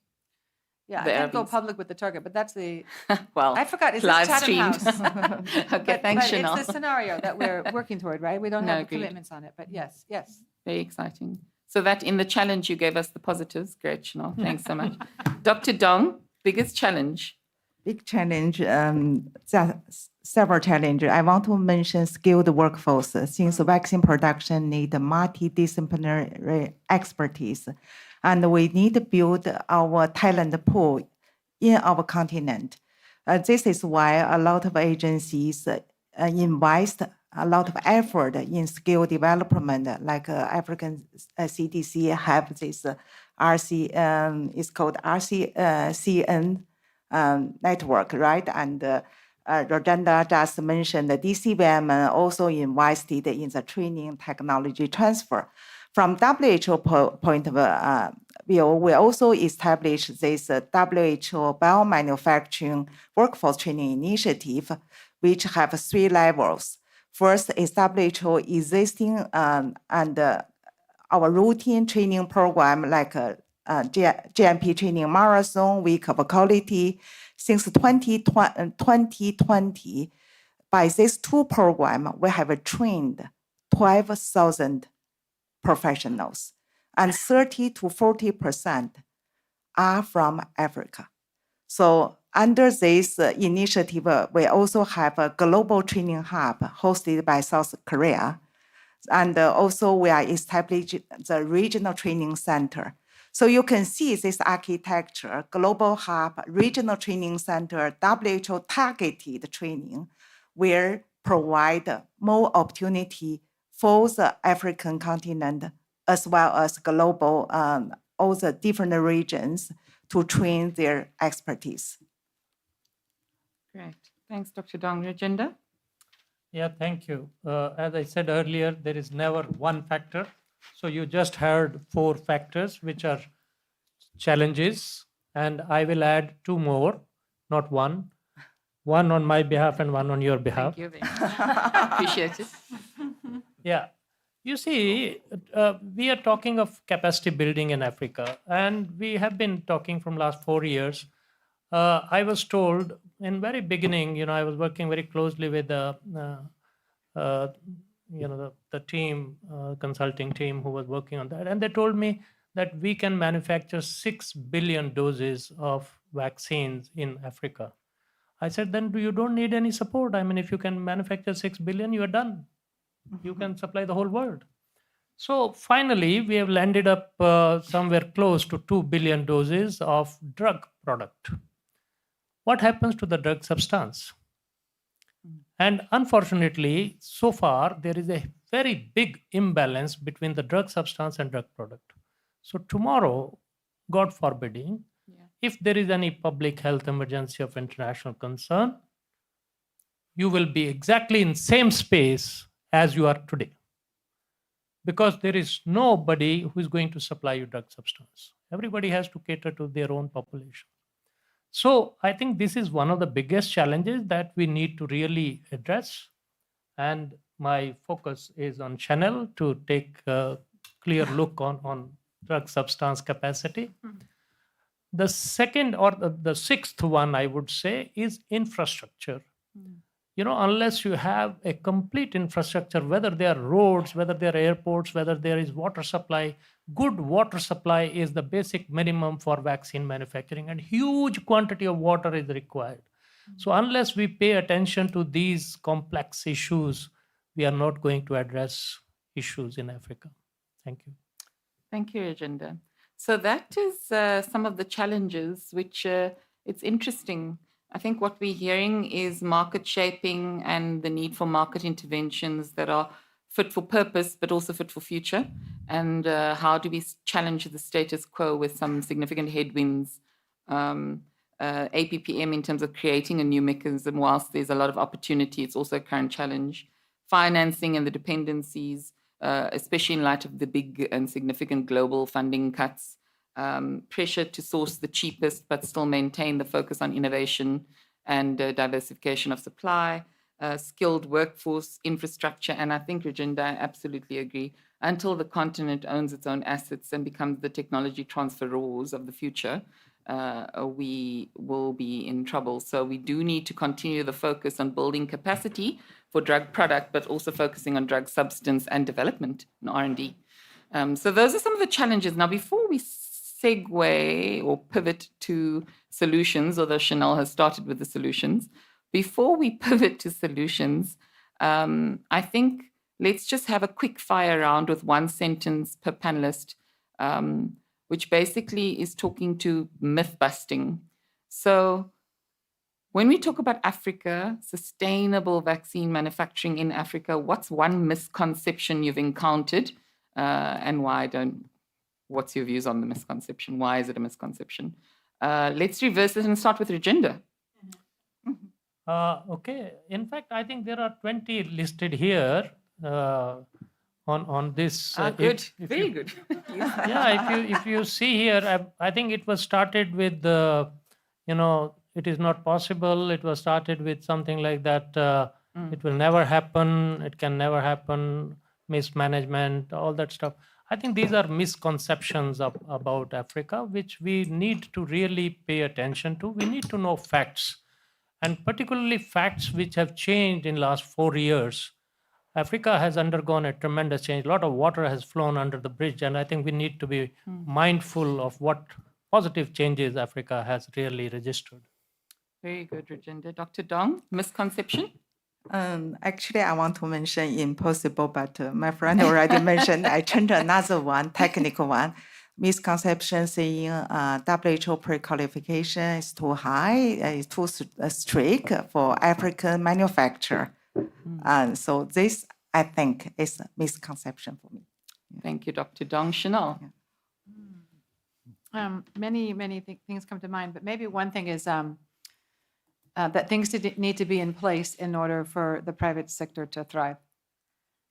Yeah, I can't go public with the target, but that's the, well, I forgot, it's live Chatham streamed. House. Okay, thanks, Chanel. It's the scenario that we're working toward, right? We don't have agreed. commitments on it, but yes. Very exciting. So that in the challenge, you gave us the positives. Great, Chanel. Thanks so much. Dr. Dong, biggest challenge? Big challenge, there are several challenges. I want to mention skilled workforce, since vaccine production need multidisciplinary expertise. And we need to build our talent pool in our continent. This is why a lot of agencies invest a lot of effort in skill development, like African CDC have this it's called RCCN network, right? And Rajendra just mentioned the DCVM also invested in the training technology transfer. From WHO point of view, we also established this WHO biomanufacturing workforce training initiative, which have 3 levels. First, establish existing and our routine training program, like GMP training marathon, week of quality. Since 2020, by these 2 programs, we have trained 12,000 professionals, and 30 to 40% are from Africa. So under this initiative, we also have a global training hub hosted by South Korea. And also we are establishing the regional training center. So you can see this architecture: global hub, regional training center, WHO targeted training will provide more opportunity for the African continent as well as global, all the different regions to train their expertise. Great. Thanks, Dr. Dong. Rajendra? Yeah, thank you. As I said earlier, there is never one factor. So you just heard 4 factors, which are challenges, and I will add 2 more, not one on my behalf and one on your behalf. Thank you very much. Appreciate it. Yeah. You see, we are talking of capacity building in Africa, and we have been talking from last 4 years. I was told in very beginning, I was working very closely with the team, consulting team who was working on that, and they told me that we can manufacture 6 billion doses of vaccines in Africa. I said, then you don't need any support. I mean, if you can manufacture 6 billion, you are done. You can supply the whole world. So finally, we have landed up somewhere close to 2 billion doses of drug product. What happens to the drug substance? And unfortunately, so far, there is a very big imbalance between the drug substance and drug product. So tomorrow, God forbidding, if there is any public health emergency of international concern, you will be exactly in same space as you are today. Because there is nobody who is going to supply you drug substance. Everybody has to cater to their own population. So I think this is one of the biggest challenges that we need to really address. And my focus is on Chanel to take a clear look on drug substance capacity. The second or the 6th one, I would say, is infrastructure. Unless you have a complete infrastructure, whether they are roads, whether they are airports, whether there is water supply, good water supply is the basic minimum for vaccine manufacturing, and huge quantity of water is required. So unless we pay attention to these complex issues, we are not going to address issues in Africa. Thank you. Thank you, Rajendra. So that is some of the challenges, which it's interesting. I think what we're hearing is market shaping and the need for market interventions that are fit for purpose, but also fit for future. And how do we challenge the status quo with some significant headwinds? APPM in terms of creating a new mechanism, whilst there's a lot of opportunity, it's also a current challenge. Financing and the dependencies, especially in light of the big and significant global funding cuts. Pressure to source the cheapest but still maintain the focus on innovation and diversification of supply, skilled workforce, infrastructure, and I think, Rajendra, I absolutely agree. Until the continent owns its own assets and becomes the technology transferors of the future, we will be in trouble. So we do need to continue the focus on building capacity for drug product, but also focusing on drug substance and development and R&D. So those are some of the challenges. Now, before we segue or pivot to solutions, although Chanel has started with the solutions. Before we pivot to solutions, I think let's just have a quick fire round with 1 sentence per panelist, which basically is talking to myth busting. So When we talk about Africa, sustainable vaccine manufacturing in Africa, what's one misconception you've encountered, and what's your views on the misconception? Why is it a misconception? Let's reverse it and start with Rajendra. Okay. In fact, I think there are 20 listed here on this. Good, if very you- good. Yeah, if you see here, I think it was started with it is not possible. It was started with something like that. It will never happen. It can never happen. Mismanagement, all that stuff. I think these are misconceptions about Africa, which we need to really pay attention to. We need to know facts, and particularly facts which have changed in last 4 years. Africa has undergone a tremendous change. A lot of water has flown under the bridge, and I think we need to be mindful of what positive changes Africa has really registered. Very good, Rajendra. Dr. Dong, misconception? Actually, I want to mention impossible, but my friend already mentioned. I changed another one, technical one. Misconception saying WHO pre-qualification is too high, is too strict for African manufacturer. And so this, I think, is a misconception for me. Thank you, Dr. Dong. Chanel? Many things come to mind, but maybe one thing is that things need to be in place in order for the private sector to thrive.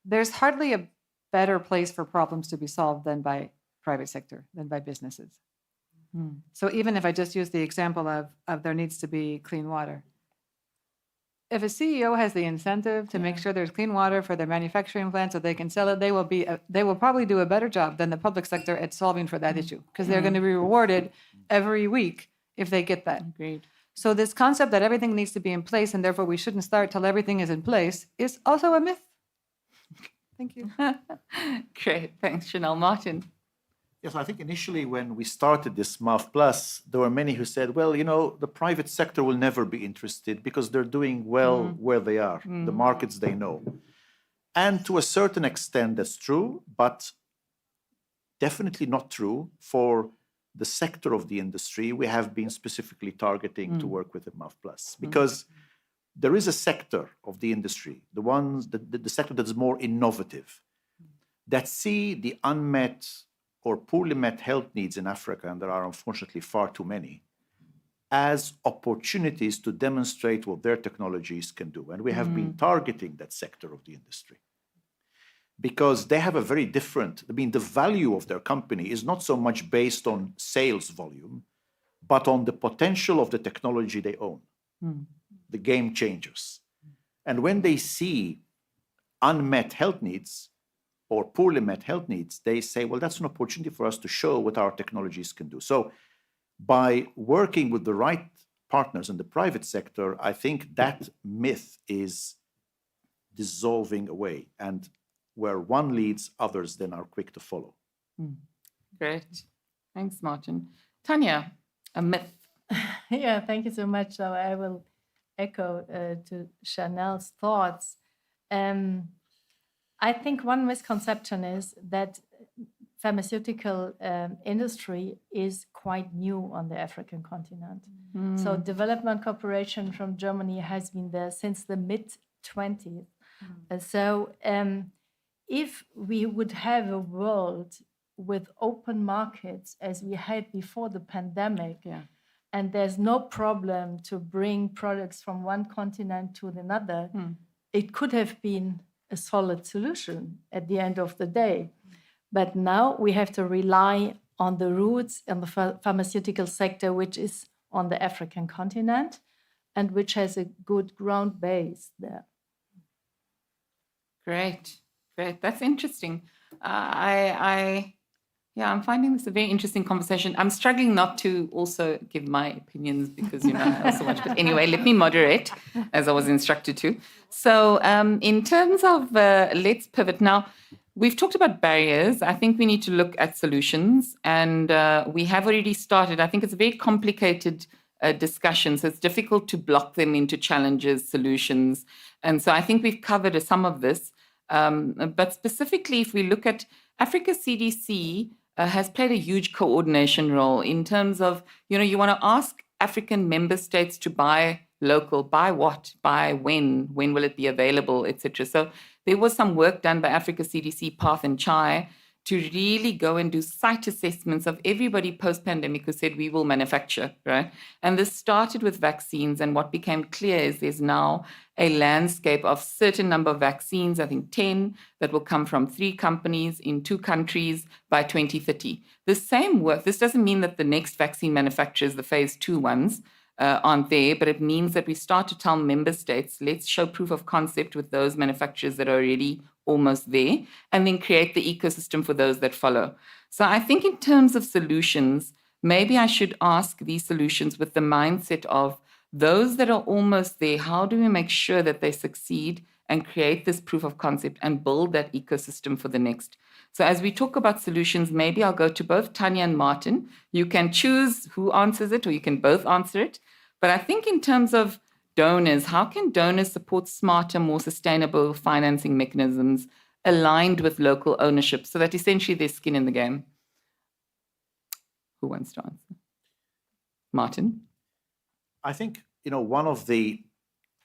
There's hardly a better place for problems to be solved than by private sector, than by businesses. So even if I just use the example of there needs to be clean water, if a CEO has the incentive to make sure there's clean water for their manufacturing plant so they can sell it, they will probably do a better job than the public sector at solving for that issue, because they're going to be rewarded every week if they get that. Agreed. So this concept that everything needs to be in place and therefore we shouldn't start till everything is in place is also a myth. Thank you. Great. Thanks, Chanel. Martin? Yes, I think initially when we started this MAF Plus, there were many who said, well, the private sector will never be interested because they're doing well where they are, the markets they know. And to a certain extent, that's true, but definitely not true for the sector of the industry we have been specifically targeting to work with the MAF Plus. Because there is a sector of the industry, the sector that's more innovative, that see the unmet or poorly met health needs in Africa, and there are unfortunately far too many, as opportunities to demonstrate what their technologies can do. And we have been targeting that sector of the industry because they have a very different, the value of their company is not so much based on sales volume, but on the potential of the technology they own, the game changers. And when they see unmet health needs, or poorly met health needs, they say, well, that's an opportunity for us to show what our technologies can do. So by working with the right partners in the private sector, I think that myth is dissolving away. And where one leads, others then are quick to follow. Great. Thanks, Martin. Tanya, a myth. Yeah, thank you so much. So I will echo to Chanel's thoughts. I think one misconception is that pharmaceutical industry is quite new on the African continent. So Development Cooperation from Germany has been there since the mid-20s. So if we would have a world with open markets as we had before the pandemic, and there's no problem to bring products from one continent to another, it could have been a solid solution at the end of the day. But now we have to rely on the roots in the pharmaceutical sector, which is on the African continent and which has a good ground base there. Great. That's interesting. I'm finding this a very interesting conversation. I'm struggling not to also give my opinions because, I also watch. But anyway, let me moderate as I was instructed to. So in terms of, let's pivot now. We've talked about barriers. I think we need to look at solutions. And we have already started. I think it's a very complicated discussion. So it's difficult to block them into challenges, solutions. And so I think we've covered some of this. But specifically, if we look at Africa CDC, has played a huge coordination role in terms of, you want to ask African member states to buy local, by what, by when will it be available, etc. So there was some work done by Africa CDC, Path and Chai to really go and do site assessments of everybody post-pandemic who said we will manufacture, right? And this started with vaccines, and what became clear is there's now a landscape of certain number of vaccines, I think 10, that will come from 3 companies in 2 countries by 2030. The same work, this doesn't mean that the next vaccine manufacturers, the phase 2 ones, aren't there, but it means that we start to tell member states, let's show proof of concept with those manufacturers that are already almost there, and then create the ecosystem for those that follow. So I think in terms of solutions, maybe I should ask these solutions with the mindset of those that are almost there, how do we make sure that they succeed and create this proof of concept and build that ecosystem for the next? So as we talk about solutions, maybe I'll go to both Tanya and Martin. You can choose who answers it, or you can both answer it. But I think in terms of donors, how can donors support smarter, more sustainable financing mechanisms aligned with local ownership so that essentially there's skin in the game? Who wants to answer? Martin? I think, one of the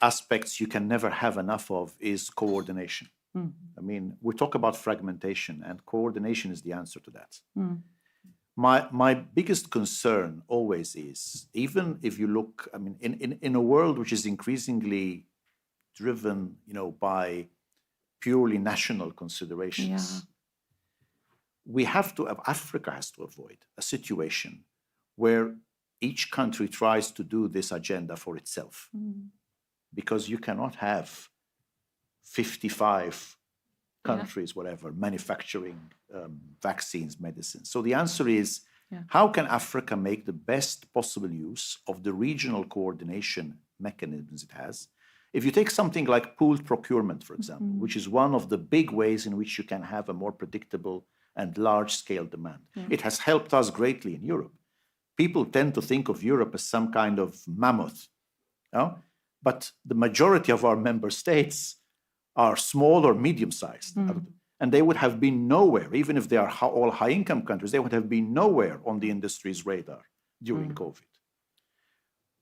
aspects you can never have enough of is coordination. I mean, we talk about fragmentation, and coordination is the answer to that. My biggest concern always is, even if you look, I mean, in a world which is increasingly driven, by purely national considerations, Africa has to avoid a situation where each country tries to do this agenda for itself. Because you cannot have 55 countries, whatever, manufacturing vaccines, medicines. So the answer is, how can Africa make the best possible use of the regional coordination mechanisms it has? If you take something like pooled procurement, for example, which is one of the big ways in which you can have a more predictable and large-scale demand, it has helped us greatly in Europe. People tend to think of Europe as some kind of mammoth, but the majority of our member states are small or medium-sized. And they would have been nowhere, even if they are all high-income countries, they would have been nowhere on the industry's radar during COVID.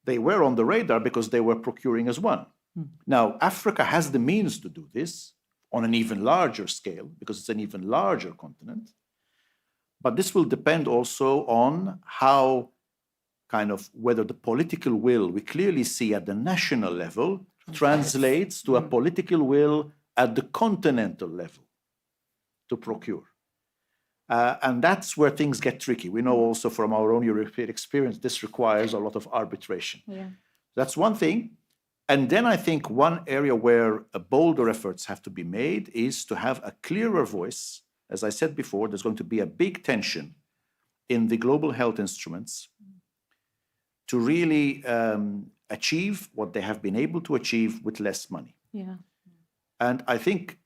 They were on the radar because they were procuring as one. Now, Africa has the means to do this on an even larger scale, because it's an even larger continent. But this will depend also on how whether the political will we clearly see at the national level translates to a political will at the continental level to procure. And that's where things get tricky. We know also from our own European experience, this requires a lot of arbitration. That's one thing. And then I think one area where bolder efforts have to be made is to have a clearer voice. As I said before, there's going to be a big tension in the global health instruments to really achieve what they have been able to achieve with less money. And I think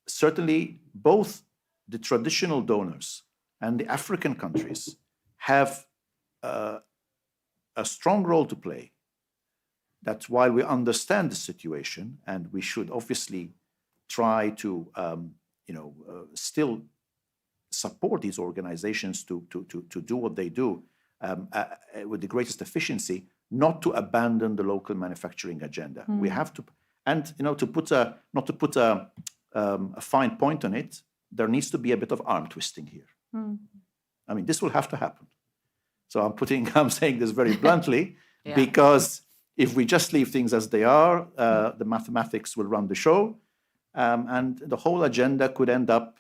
certainly both the traditional donors and the African countries have a strong role to play. That's why we understand the situation, and we should obviously try to still support these organizations to do what they do with the greatest efficiency, not to abandon the local manufacturing agenda. We have to, and not to put a fine point on it, there needs to be a bit of arm twisting here. I mean, this will have to happen. So I'm saying this very bluntly, because if we just leave things as they are, the mathematics will run the show, and the whole agenda could end up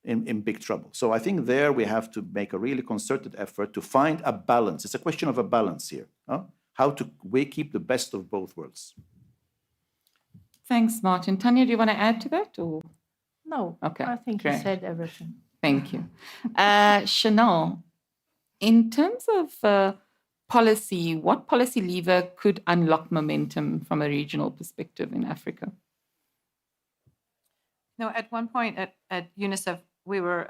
in big trouble. So I think there we have to make a really concerted effort to find a balance. It's a question of a balance here. How to keep the best of both worlds. Thanks, Martin. Tanya, do you want to add to that? Or? No, Okay, I think you said everything. Thank you. Chanel, in terms of policy, what policy lever could unlock momentum from a regional perspective in Africa? At one point at UNICEF, we were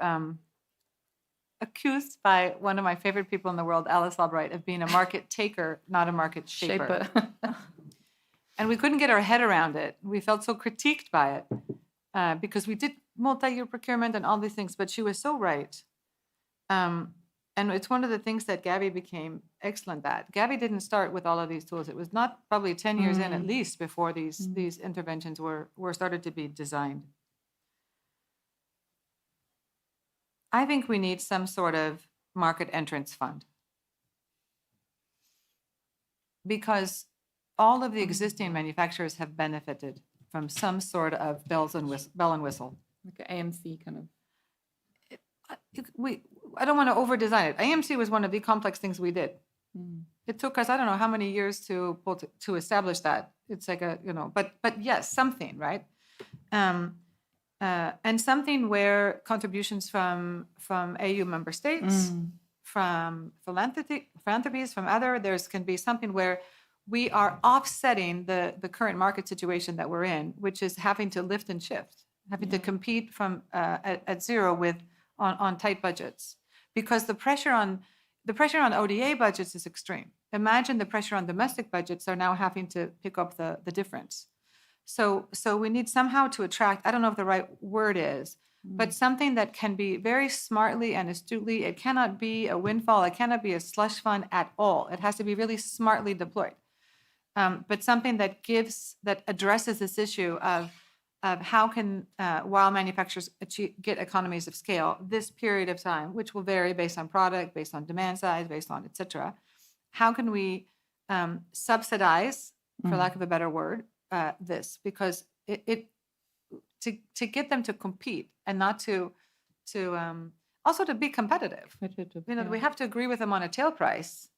accused by one of my favorite people in the world, Alice Albright, of being a market taker, not a market shaper. And we couldn't get our head around it. We felt so critiqued by it because we did multi-year procurement and all these things, but she was so right. And it's one of the things that Gabby became excellent at. Gabby didn't start with all of these tools. It was not probably 10 years in at least before these interventions were started to be designed. I think we need some sort of market entrance fund, because all of the existing manufacturers have benefited from some sort of bell and whistle. Like an AMC kind of. I don't want to over design it. AMC was one of the complex things we did. It took us, I don't know how many years to establish that. It's like but yes, something, right? And something where contributions from AU member states, from philanthropies, from there's can be something where we are offsetting the current market situation that we're in, which is having to lift and shift, having to compete from at zero on tight budgets, because the pressure on ODA budgets is extreme. Imagine the pressure on domestic budgets are now having to pick up the difference. So we need somehow to attract, I don't know if the right word is, but something that can be very smartly and astutely, it cannot be a windfall, it cannot be a slush fund at all. It has to be really smartly deployed. But something that addresses this issue of how can, while manufacturers get economies of scale, this period of time, which will vary based on product, based on demand size, based on et cetera, how can we subsidize, for lack of a better word, this? Because to get them to compete and not to also to be competitive. We have to agree with them on a tail price,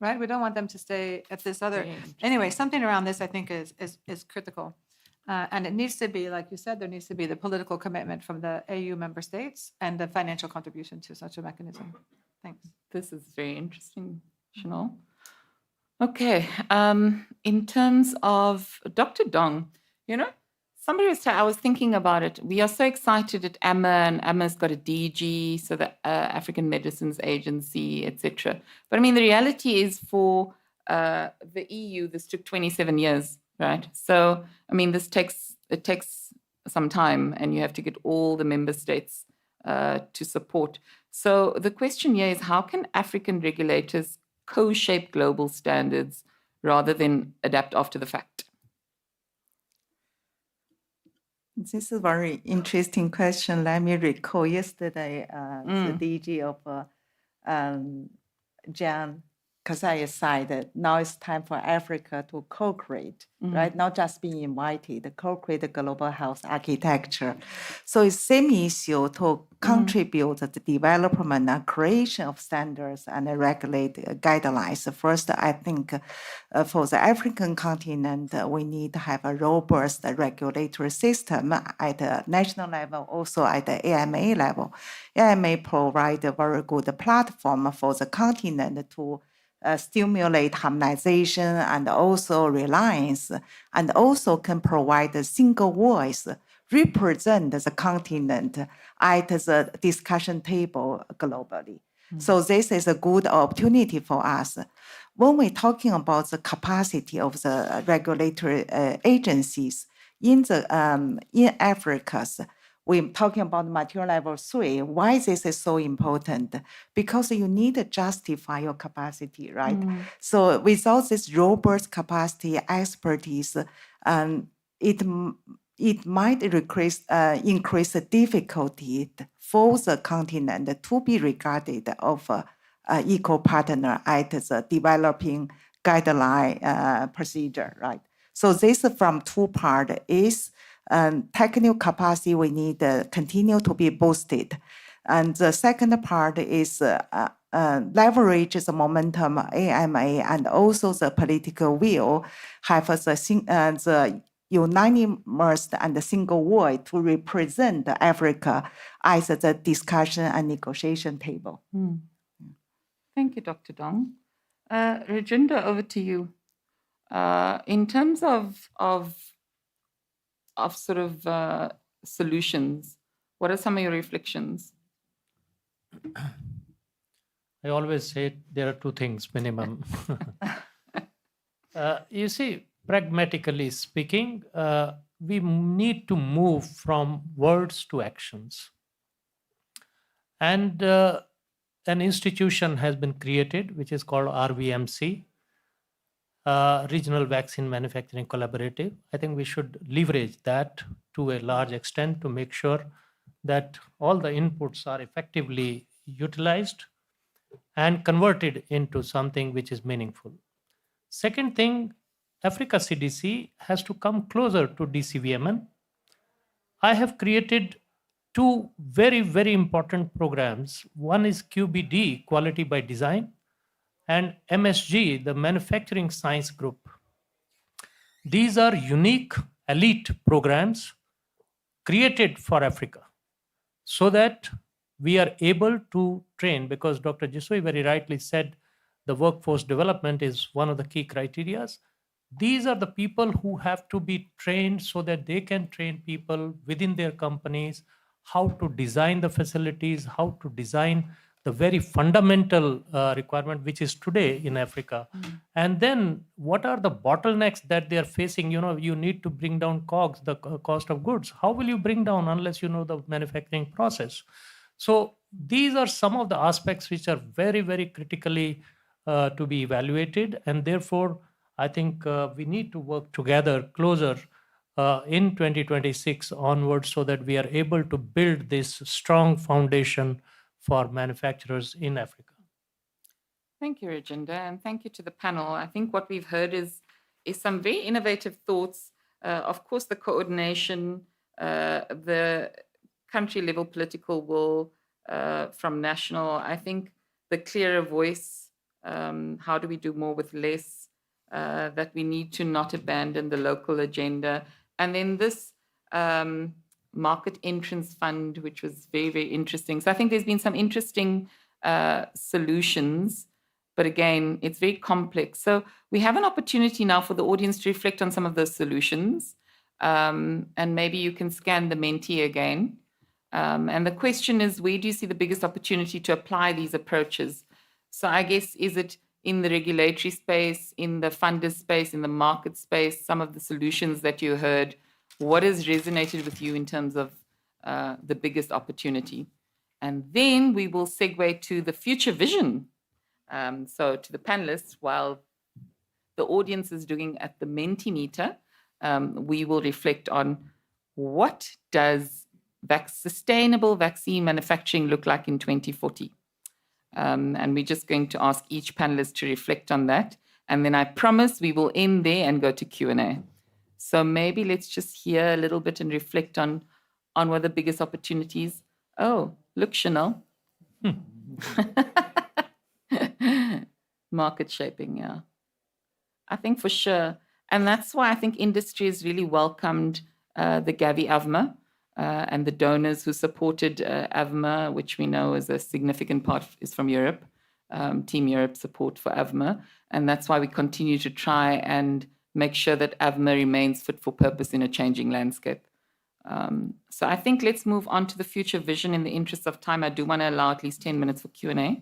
right? We don't want them to stay at this other. Anyway, something around this I think is critical. And it needs to be, like you said, there needs to be the political commitment from the AU member states and the financial contribution to such a mechanism. Thanks. This is very interesting, Chanel. Okay, in terms of Dr. Dong, somebody was saying, I was thinking about it. We are so excited at AMA, and AMA's got a DG, so the African Medicines Agency, etc. But I mean, the reality is for the EU, this took 27 years. Right. So, I mean, it takes some time, and you have to get all the member states to support. So the question here is, how can African regulators co-shape global standards rather than adapt after the fact? This is a very interesting question. Let me recall yesterday, the DG of Jan Kazai said now it's time for Africa to co-create, right? Not just being invited, co-create the global health architecture. So it's same issue to contribute to the development and creation of standards and regulate guidelines. First, I think for the African continent, we need to have a robust regulatory system at the national level, also at the AMA level. AMA provide a very good platform for the continent to stimulate harmonization and also reliance, and also can provide a single voice, represent the continent at the discussion table globally. So this is a good opportunity for us. When we're talking about the capacity of the regulatory agencies in Africa, we're talking about material level 3. Why this is so important? Because you need to justify your capacity, right? So without this robust capacity, expertise, it might increase the difficulty for the continent to be regarded of equal partner at the developing guideline procedure, right? So this from two parts is technical capacity we need to continue to be boosted. And the second part is leverage the momentum AMA and also the political will have the unanimous and single voice to represent Africa as the discussion and negotiation table. Thank you, Dr. Dong. Rajendra, over to you. In terms of sort of solutions, what are some of your reflections? I always say there are two things minimum. You see, pragmatically speaking, we need to move from words to actions. And an institution has been created, which is called RVMC, Regional Vaccine Manufacturing Collaborative. I think we should leverage that to a large extent to make sure that all the inputs are effectively utilized and converted into something which is meaningful. Second thing, Africa CDC has to come closer to DCVMN. I have created two very, very important programs. One is QBD, Quality by Design, and MSG, the Manufacturing Science Group. These are unique elite programs created for Africa so that we are able to train, because Dr. Jisoi very rightly said the workforce development is one of the key criteria. These are the people who have to be trained so that they can train people within their companies how to design the facilities, how to design the very fundamental requirement which is today in Africa. And then what are the bottlenecks that they are facing? You know, you need to bring down COGS, the cost of goods. How will you bring down unless you know the manufacturing process? So these are some of the aspects which are very, very critically to be evaluated. And therefore, I think we need to work together closer in 2026 onwards so that we are able to build this strong foundation for manufacturers in Africa. Thank you, Rajinder, and thank you to the panel. I think what we've heard is some very innovative thoughts. Of course, the coordination, the country-level political will from national. I think the clearer voice, how do we do more with less, that we need to not abandon the local agenda. And then this market entrance fund, which was very, very interesting. So I think there's been some interesting solutions, but again, it's very complex. So we have an opportunity now for the audience to reflect on some of those solutions. And maybe you can scan the Menti again. And the question is, where do you see the biggest opportunity to apply these approaches? So I guess, is it in the regulatory space, in the funder space, in the market space, some of the solutions that you heard? What has resonated with you in terms of the biggest opportunity? And then we will segue to the future vision. So to the panelists, while the audience is doing at the Mentimeter, we will reflect on what does sustainable vaccine manufacturing look like in 2040? And we're just going to ask each panelist to reflect on that. And then I promise we will end there and go to Q&A. So maybe let's just hear a little bit and reflect on what the biggest opportunities. Oh, look, Chanel. Market shaping, yeah. I think for sure. And that's why I think industry has really welcomed the Gavi AVMA and the donors who supported AVMA, which we know is a significant part is from Europe, Team Europe support for AVMA. And that's why we continue to try and make sure that AVMA remains fit for purpose in a changing landscape. So I think let's move on to the future vision. In the interest of time, I do want to allow at least 10 minutes for Q&A.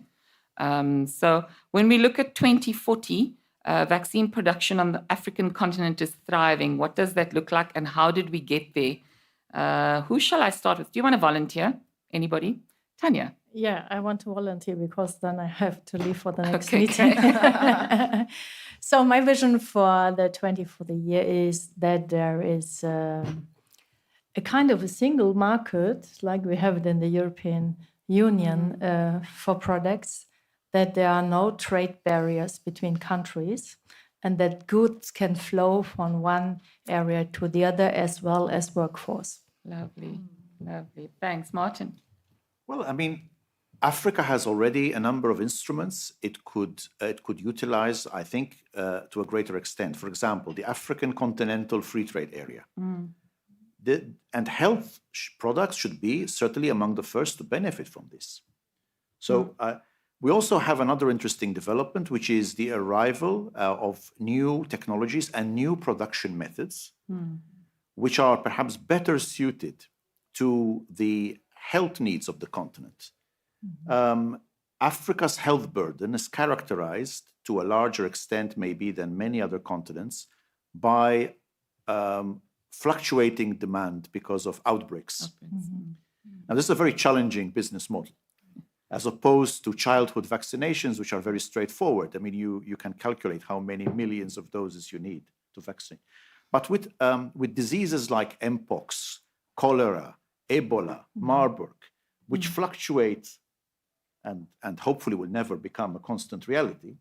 So when we look at 2040, vaccine production on the African continent is thriving. What does that look like and how did we get there? Who shall I start with? Do you want to volunteer? Anybody? Tanya? Yeah, I want to volunteer because then I have to leave for the next Okay, meeting. great. So my vision for the 2040 year is that there is a kind of a single market, like we have it in the European Union for products, that there are no trade barriers between countries, and that goods can flow from one area to the other as well as workforce. Lovely, lovely. Thanks, Martin. Well, I mean, Africa has already a number of instruments it could utilize, I think, to a greater extent. For example, the African Continental Free Trade Area. And health products should be certainly among the first to benefit from this. So we also have another interesting development, which is the arrival of new technologies and new production methods, which are perhaps better suited to the health needs of the continent. Africa's health burden is characterized to a larger extent maybe than many other continents by fluctuating demand because of outbreaks. Now, this is a very challenging business model. as opposed to childhood vaccinations, which are very straightforward. I mean, you can calculate how many millions of doses you need to vaccinate. But with diseases like Mpox, cholera, Ebola, Marburg, which fluctuate and hopefully will never become a constant reality,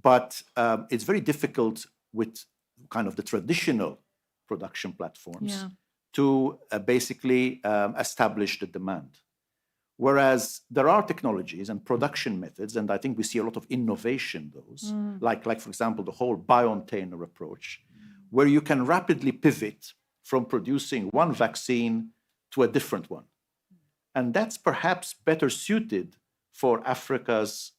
but it's very difficult with kind of the traditional production platforms to basically establish the demand. Whereas there are technologies and production methods, and I think we see a lot of innovation in those, like for example, the whole biocontainer approach, where you can rapidly pivot from producing one vaccine to a different one. And that's perhaps better suited for Africa's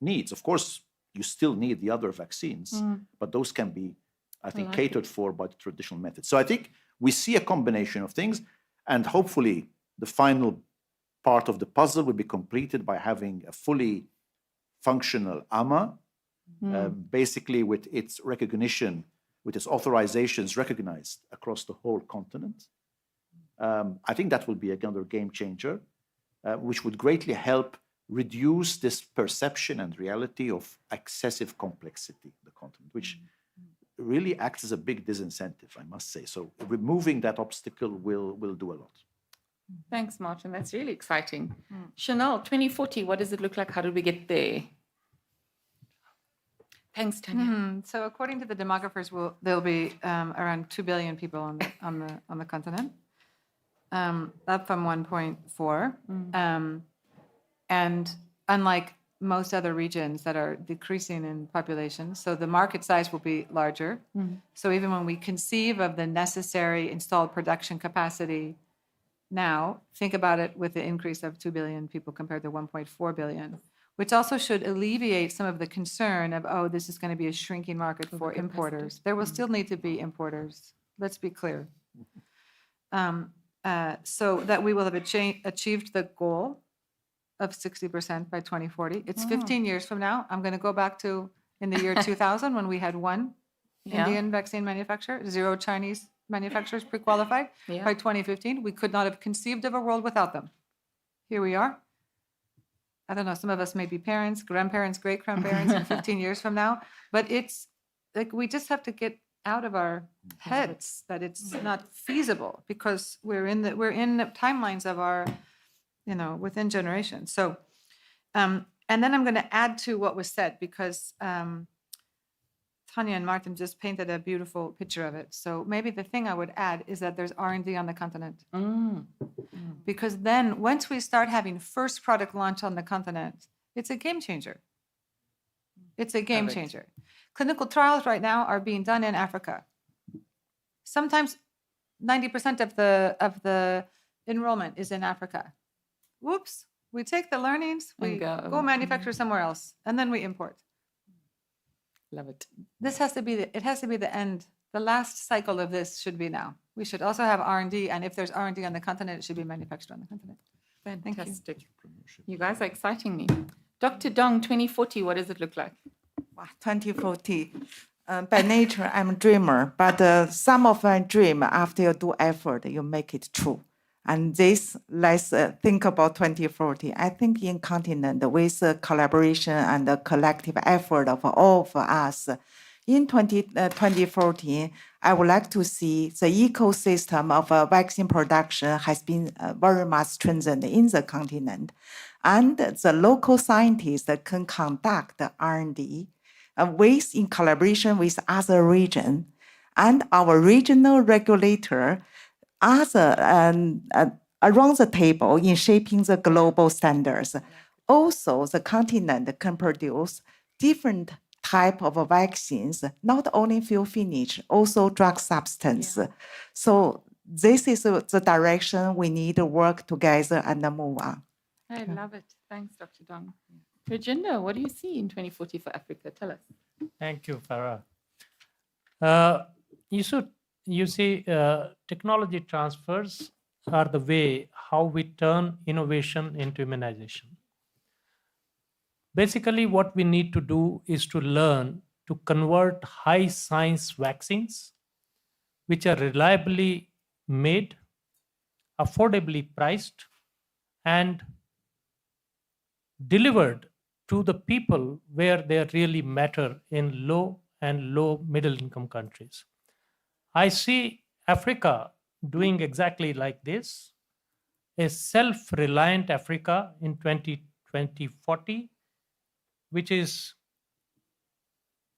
needs. Of course, you still need the other vaccines, but those can be, I think, catered for by the traditional methods. So I think we see a combination of things, and hopefully the final part of the puzzle will be completed by having a fully functional AMA, basically with its recognition, with its authorizations recognized across the whole continent. I think that will be another game changer, which would greatly help reduce this perception and reality of excessive complexity in the continent, which really acts as a big disincentive, I must say. So removing that obstacle will do a lot. Thanks, Martin. That's really exciting. Chanel, 2040, what does it look like? How did we get there? Thanks, Tanya. So according to the demographers, there'll be around 2 billion people on the continent, up from 1.4. And unlike most other regions that are decreasing in population, so the market size will be larger. So even when we conceive of the necessary installed production capacity now, think about it with the increase of 2 billion people compared to 1.4 billion, which also should alleviate some of the concern of, oh, this is going to be a shrinking market for importers. There will still need to be importers. Let's be clear. So that we will have achieved the goal of 60% by 2040. It's 15 years from now. I'm going to go back to in the year 2000 when we had one Indian vaccine manufacturer, 0 Chinese manufacturers pre-qualified. By 2015, we could not have conceived of a world without them. Here we are. I don't know, some of us may be parents, grandparents, great-grandparents in 15 years from now, but it's like we just have to get out of our heads that it's not feasible because we're in the timelines of our, within generations. So, and then I'm going to add to what was said because Tanya and Martin just painted a beautiful picture of it. So maybe the thing I would add is that there's R&D on the continent. Because then once we start having first product launch on the continent, it's a game changer. It's a game changer. Clinical trials right now are being done in Africa. Sometimes 90% of the enrollment is in Africa. Whoops, we take the learnings, we go manufacture somewhere else, and then we import. Love it. This has to be the end. The last cycle of this should be now. We should also have R&D, and if there's R&D on the continent, it should be manufactured on the continent. Fantastic. You guys are exciting me. Dr. Dong, 2040, what does it look like? 2040. By nature, I'm a dreamer, but some of my dream, after you do effort, you make it true. And this, let's think about 2040. I think in continent, with collaboration and the collective effort of all of us, in 2040, I would like to see the ecosystem of vaccine production has been very much strengthened in the continent. And the local scientists can conduct R&D in collaboration with other regions. And our regional regulator around the table in shaping the global standards. Also, the continent can produce different type of vaccines, not only fill finish, also drug substance. So this is the direction we need to work together and move on. I love it. Thanks, Dr. Dong. Virginia, what do you see in 2040 for Africa? Tell us. Thank you, Farah. You see, technology transfers are the way how we turn innovation into immunization. Basically, what we need to do is to learn to convert high science vaccines, which are reliably made, affordably priced, and delivered to the people where they really matter in low and low middle income countries. I see Africa doing exactly like this, a self-reliant Africa in 2040, which is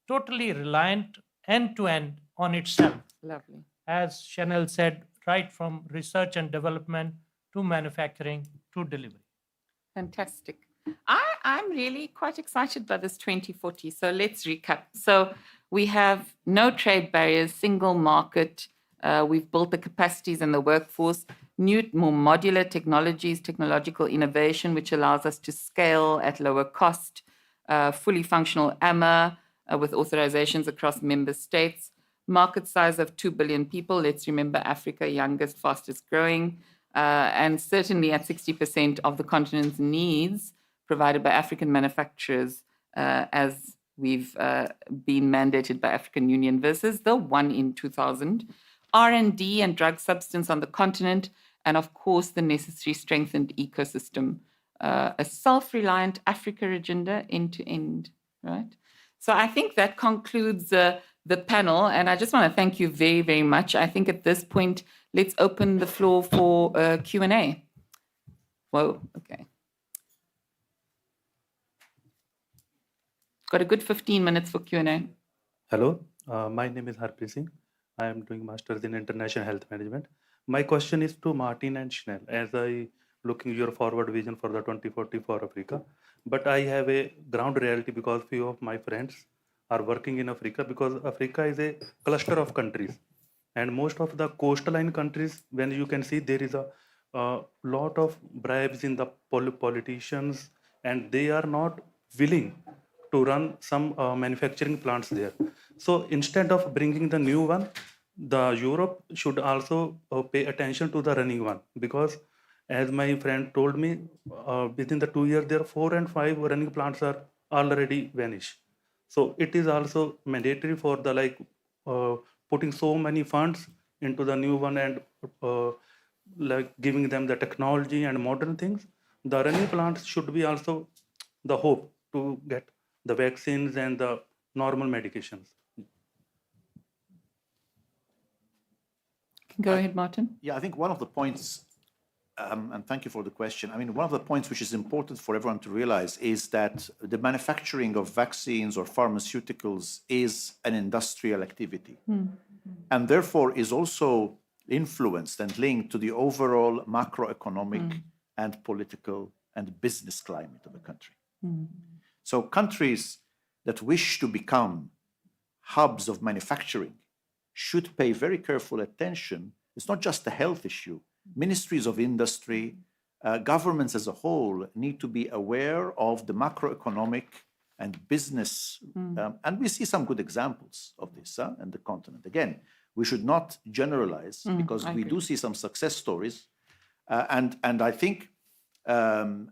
totally reliant end to end on itself. Lovely. As Chanel said, right from research and development to manufacturing to delivery. Fantastic. I'm really quite excited by this 2040. So let's recap. So we have no trade barriers, single market. We've built the capacities and the workforce, new, more modular technologies, technological innovation, which allows us to scale at lower cost, fully functional AMA with authorizations across member states, market size of 2 billion people. Let's remember Africa, youngest, fastest growing, and certainly at 60% of the continent's needs provided by African manufacturers, as we've been mandated by African Union versus the 1 in 2000. R&D and drug substance on the continent, and of course the necessary strengthened ecosystem, a self-reliant Africa agenda end to end, right? So I think that concludes the panel, and I just want to thank you very, very much. I think at this point, let's open the floor for Q&A. Whoa, okay. Got a good 15 minutes for Q&A. Hello, my name is Harpreet Singh. I am doing Masters in International Health Management. My question is to Martin and Chanel, as I looking your forward vision for the 2040 for Africa. But I have a ground reality because few of my friends are working in Africa, because Africa is a cluster of countries. And most of the coastline countries, when you can see there is a lot of bribes in the politicians, and they are not willing to run some manufacturing plants there. So instead of bringing the new one, the Europe should also pay attention to the running one, because as my friend told me, within the 2 years, there are 4 and 5 running plants are already vanished. So it is also mandatory for the putting so many funds into the new one and like giving them the technology and modern things. The running plants should be also the hope to get the vaccines and the normal medications. Go ahead, Martin. Yeah, I think one of the points, and thank you for the question. I mean, one of the points which is important for everyone to realize is that the manufacturing of vaccines or pharmaceuticals is an industrial activity, and therefore is also influenced and linked to the overall macroeconomic and political and business climate of the country. So countries that wish to become hubs of manufacturing should pay very careful attention. It's not just a health issue. Ministries of industry, governments as a whole need to be aware of the macroeconomic and business. And we see some good examples of this in the continent. Again, we should not generalize, because we do see some success stories. And I think, but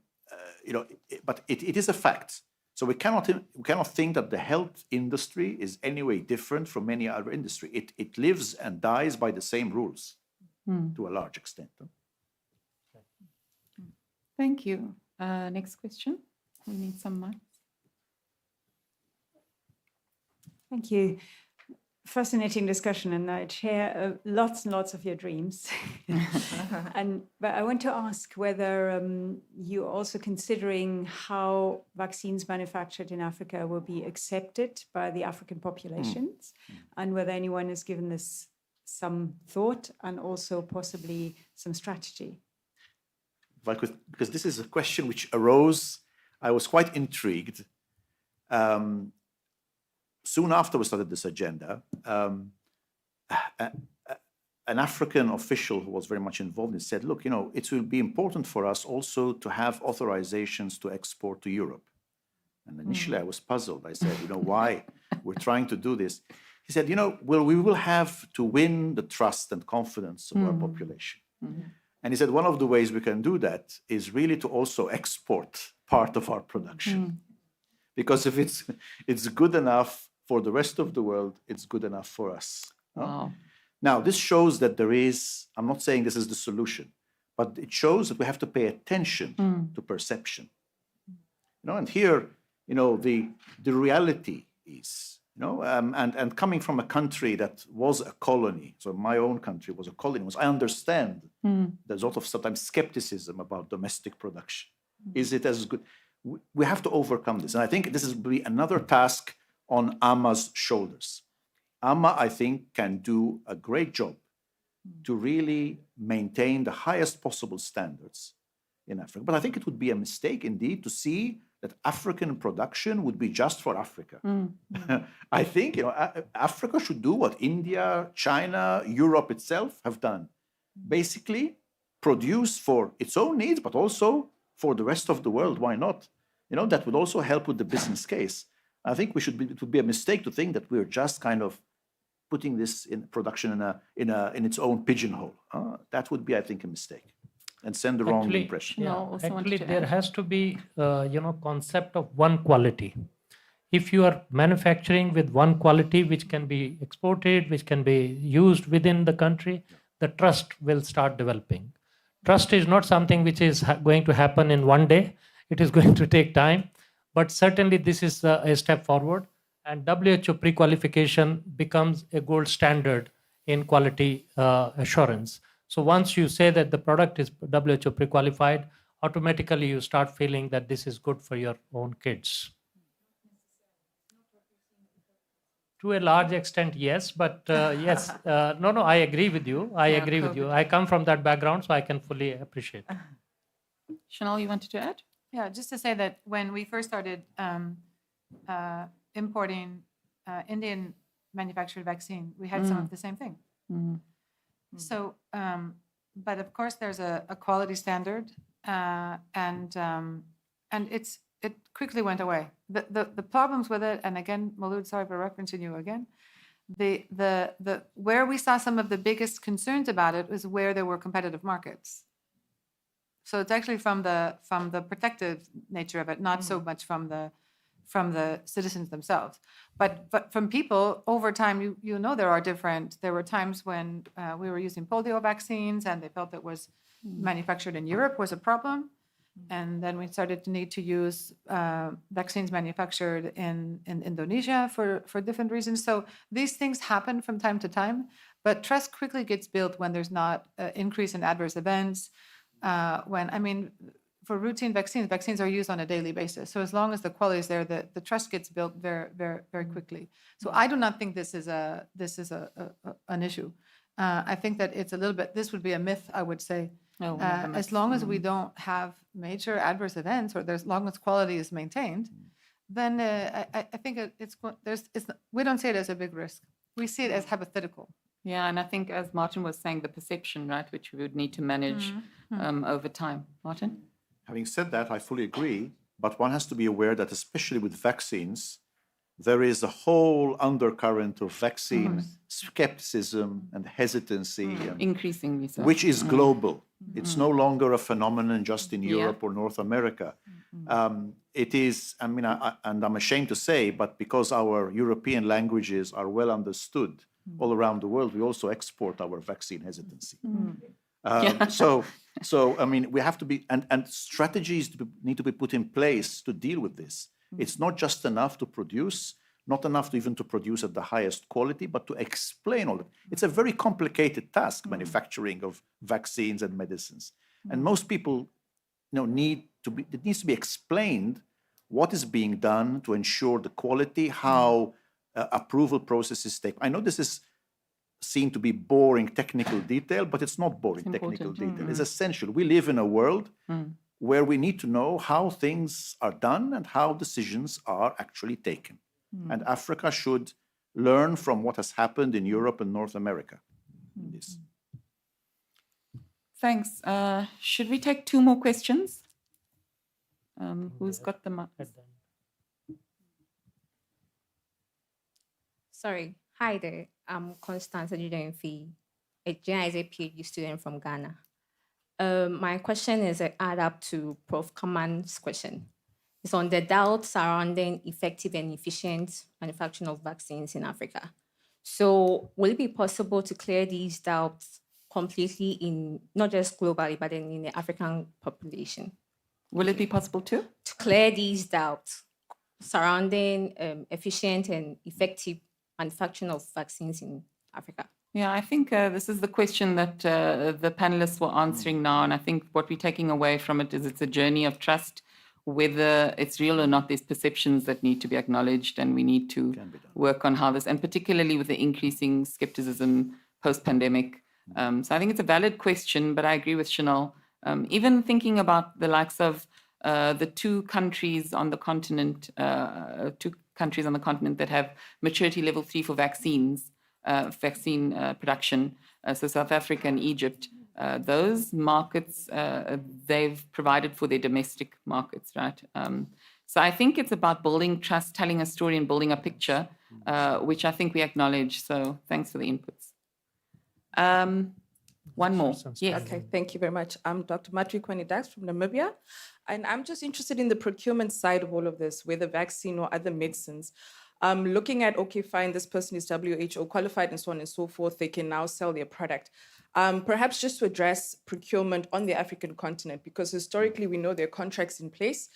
it is a fact. So we cannot think that the health industry is any way different from any other industry. It lives and dies by the same rules to a large extent. Thank you. Next question. We need some mics. Thank you. Fascinating discussion, and I share lots and lots of your dreams. But I want to ask whether you're also considering how vaccines manufactured in Africa will be accepted by the African populations, and whether anyone has given this some thought and also possibly some strategy. If I could, because this is a question which arose, I was quite intrigued. Soon after we started this agenda, an African official who was very much involved in it said, look, it will be important for us also to have authorizations to export to Europe. And initially I was puzzled. I said, why we're trying to do this? He said, well, we will have to win the trust and confidence of our population. And he said, one of the ways we can do that is really to also export part of our production. Because if it's good enough for the rest of the world, it's good enough for us. Wow. Now, this shows that there is, I'm not saying this is the solution, but it shows that we have to pay attention to perception. And here, the reality is, and coming from a country that was a colony, so my own country was a colony, I understand there's a lot of sometimes skepticism about domestic production. Is it as good? We have to overcome this. And I think this will be another task on AMA's shoulders. AMA, I think, can do a great job to really maintain the highest possible standards in Africa. But I think it would be a mistake indeed to see that African production would be just for Africa. I think Africa should do what India, China, Europe itself have done. Basically, produce for its own needs, but also for the rest of the world. Why not? That would also help with the business case. I think it would be a mistake to think that we're just kind of putting this in production in its own pigeonhole. That would be, I think, a mistake and send the wrong impression. Actually, there has to be, concept of one quality. If you are manufacturing with one quality, which can be exported, which can be used within the country, the trust will start developing. Trust is not something which is going to happen in one day. It is going to take time, but certainly this is a step forward, and WHO pre-qualification becomes a gold standard in quality assurance. So once you say that the product is WHO pre-qualified, automatically you start feeling that this is good for your own kids. To a large extent, yes, but yes, no, I agree with you. I agree with you. I come from that background, so I can fully appreciate. Chanel, you wanted to add? Yeah, just to say that when we first started importing Indian manufactured vaccine, we had some of the same thing. So, but of course, there's a quality standard, and it quickly went away. The problems with it, and again, Maulud, sorry for referencing you again. The where we saw some of the biggest concerns about it was where there were competitive markets. So it's actually from the protective nature of it, not so much from the citizens themselves, but from people over time. There were times when we were using polio vaccines, and they felt it was manufactured in Europe was a problem, and then we started to need to use vaccines manufactured in Indonesia for different reasons. So these things happen from time to time, but trust quickly gets built when there's not an increase in adverse events. For routine vaccines are used on a daily basis. So as long as the quality is there, the trust gets built very, very, very quickly. So I do not think this is an issue. I think that it's a little bit. This would be a myth, I would say. As long as we don't have major adverse events, or as long as quality is maintained, then I think we don't see it as a big risk. We see it as hypothetical. Yeah, and I think, as Martin was saying, the perception, right, which we would need to manage over time. Martin? Having said that, I fully agree, but one has to be aware that especially with vaccines, there is a whole undercurrent of vaccine skepticism and hesitancy. Increasingly so. Which is global. It's no longer a phenomenon just in Europe or North America. It is, and I'm ashamed to say, but because our European languages are well understood all around the world, we also export our vaccine hesitancy. So we have to be, and strategies need to be put in place to deal with this. It's not just enough to produce, not enough to even to produce at the highest quality, but to explain all of it. It's a very complicated task, manufacturing of vaccines and medicines. And most people it needs to be explained what is being done to ensure the quality, how approval processes take. I know this is seen to be boring technical detail, but it's not boring technical detail. It's essential. We live in a world where we need to know how things are done and how decisions are actually taken. And Africa should learn from what has happened in Europe and North America in this. Thanks. Should we take two more questions? Who's got the mic? Sorry. Hi there. I'm Constance Ajudenfi, a GNIZ PhD student from Ghana. My question is an add-up to Prof. Kaman's question. It's on the doubt surrounding effective and efficient manufacturing of vaccines in Africa. So will it be possible to clear these doubts completely in, not just globally, but in the African population? Will it be possible to? To clear these doubts surrounding efficient and effective manufacturing of vaccines in Africa? Yeah, I think this is the question that the panelists were answering now. And I think what we're taking away from it is it's a journey of trust. Whether it's real or not, there's perceptions that need to be acknowledged, and we need to work on how this, and particularly with the increasing skepticism post-pandemic. So I think it's a valid question, but I agree with Chanel. Even thinking about the likes of the two countries on the continent that have maturity level 3 for vaccines, vaccine production, so South Africa and Egypt, those markets, they've provided for their domestic markets, right? So I think it's about building trust, telling a story and building a picture, which I think we acknowledge. So thanks for the inputs. One more. Yes. Okay, thank you very much. I'm Dr. Matri Kwani-Dax from Namibia, and I'm just interested in the procurement side of all of this, whether vaccine or other medicines. Looking at, okay, fine, this person is WHO qualified and so on and so forth, they can now sell their product. Perhaps just to address procurement on the African continent, because historically we know there are contracts in place.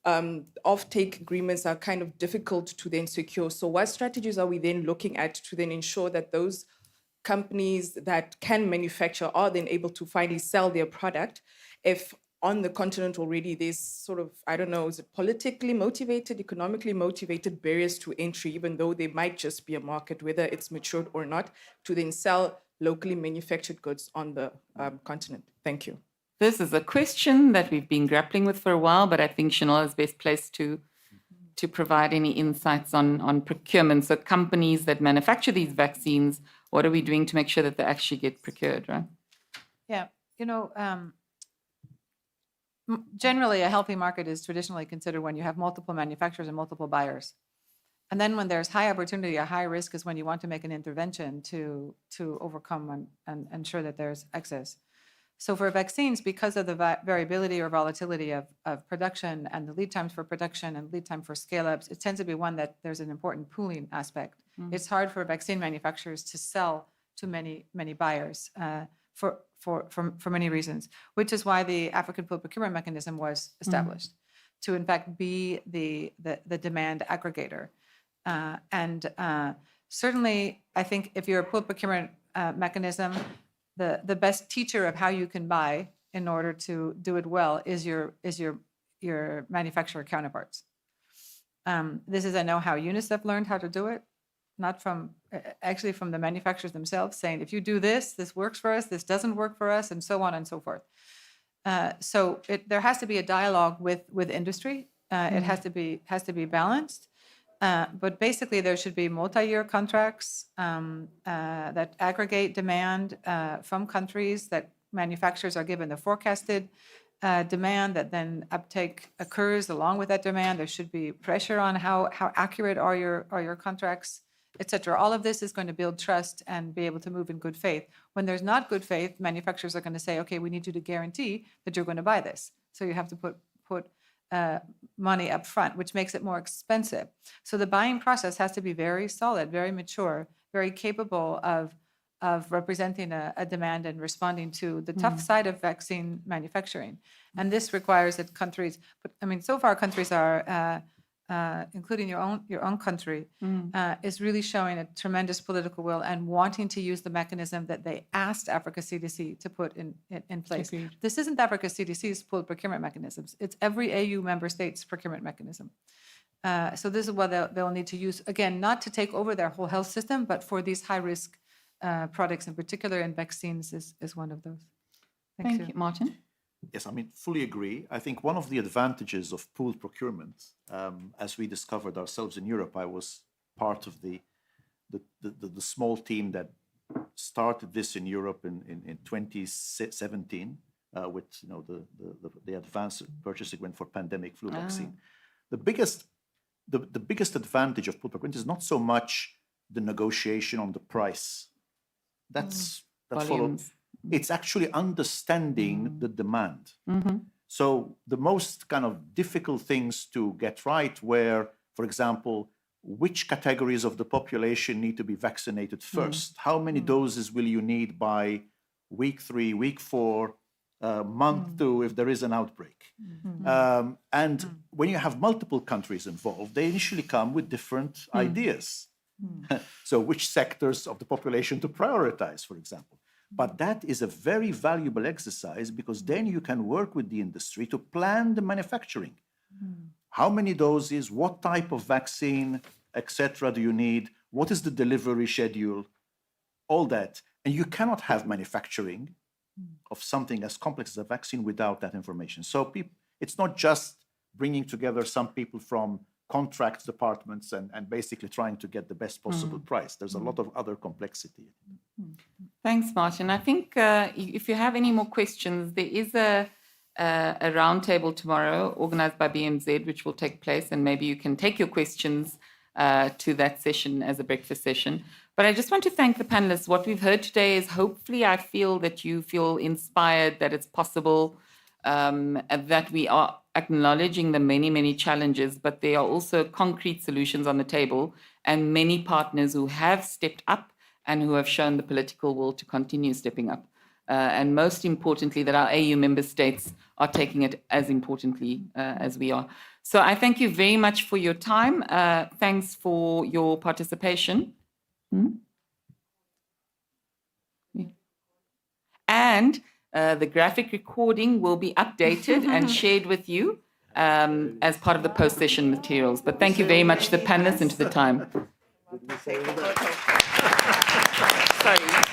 Off-take agreements are kind of difficult to then secure. So what strategies are we then looking at to then ensure that those companies that can manufacture are then able to finally sell their product if on the continent already there's sort of, I don't know, is it politically motivated, economically motivated barriers to entry, even though there might just be a market, whether it's matured or not, to then sell locally manufactured goods on the continent? Thank you. This is a question that we've been grappling with for a while, but I think Chanel is best placed to provide any insights on procurement. So companies that manufacture these vaccines, what are we doing to make sure that they actually get procured, right? Yeah, generally a healthy market is traditionally considered when you have multiple manufacturers and multiple buyers. And then when there's high opportunity or high risk is when you want to make an intervention to overcome and ensure that there's excess. So for vaccines, because of the variability or volatility of production and the lead times for production and lead time for scale-ups, it tends to be one that there's an important pooling aspect. It's hard for vaccine manufacturers to sell to many buyers for many reasons, which is why the African pool procurement mechanism was established to, in fact, be the demand aggregator. Certainly, I think if you're a pool procurement mechanism, the best teacher of how you can buy in order to do it well is your manufacturer counterparts. This is, I know, how UNICEF learned how to do it, not from, actually from the manufacturers themselves, saying, if you do this, this works for us, this doesn't work for us, and so on and so forth. So there has to be a dialogue with industry. It has to be balanced. But basically, there should be multi-year contracts that aggregate demand from countries, that manufacturers are given the forecasted demand, that then uptake occurs along with that demand. There should be pressure on how accurate are your contracts, et cetera. All of this is going to build trust and be able to move in good faith. When there's not good faith, manufacturers are going to say, okay, we need you to guarantee that you're going to buy this. So you have to put money up front, which makes it more expensive. So the buying process has to be very solid, very mature, very capable of representing a demand and responding to the tough side of vaccine manufacturing. And this requires that countries, but I mean, so far countries are, including your own country, is really showing a tremendous political will and wanting to use the mechanism that they asked Africa CDC to put in place. Agreed. This isn't Africa CDC's pooled procurement mechanisms. It's every AU member state's procurement mechanism. So this is what they'll need to use, again, not to take over their whole health system, but for these high-risk products in particular, and vaccines is one of those. Thank you. Martin? Yes, I mean, fully agree. I think one of the advantages of pooled procurement, as we discovered ourselves in Europe, I was part of the small team that started this in Europe in 2017 with the advanced purchase agreement for pandemic flu vaccine. The biggest advantage of pooled procurement is not so much the negotiation on the price. That follows. It's actually understanding the demand. So the most kind of difficult things to get right were, for example, which categories of the population need to be vaccinated first? How many doses will you need by week 3, week 4? month two if there is an outbreak. And when you have multiple countries involved, they initially come with different ideas. So which sectors of the population to prioritize, for example. But that is a very valuable exercise because then you can work with the industry to plan the manufacturing. How many doses, what type of vaccine, etc. do you need? What is the delivery schedule? All that. And you cannot have manufacturing of something as complex as a vaccine without that information. So it's not just bringing together some people from contract departments and basically trying to get the best possible price. There's a lot of other complexity. Thanks, Martin. I think if you have any more questions, there is a roundtable tomorrow organized by BMZ, which will take place, and maybe you can take your questions to that session as a breakfast session. But I just want to thank the panelists. What we've heard today is hopefully I feel that you feel inspired, that it's possible, that we are acknowledging the many, many challenges, but there are also concrete solutions on the table and many partners who have stepped up and who have shown the political will to continue stepping up. And most importantly, that our AU member states are taking it as importantly as we are. So I thank you very much for your time. Thanks for your participation. And the graphic recording will be updated and shared with you as part of the post-session materials. But thank you very much to the panelists and to the time. Sorry.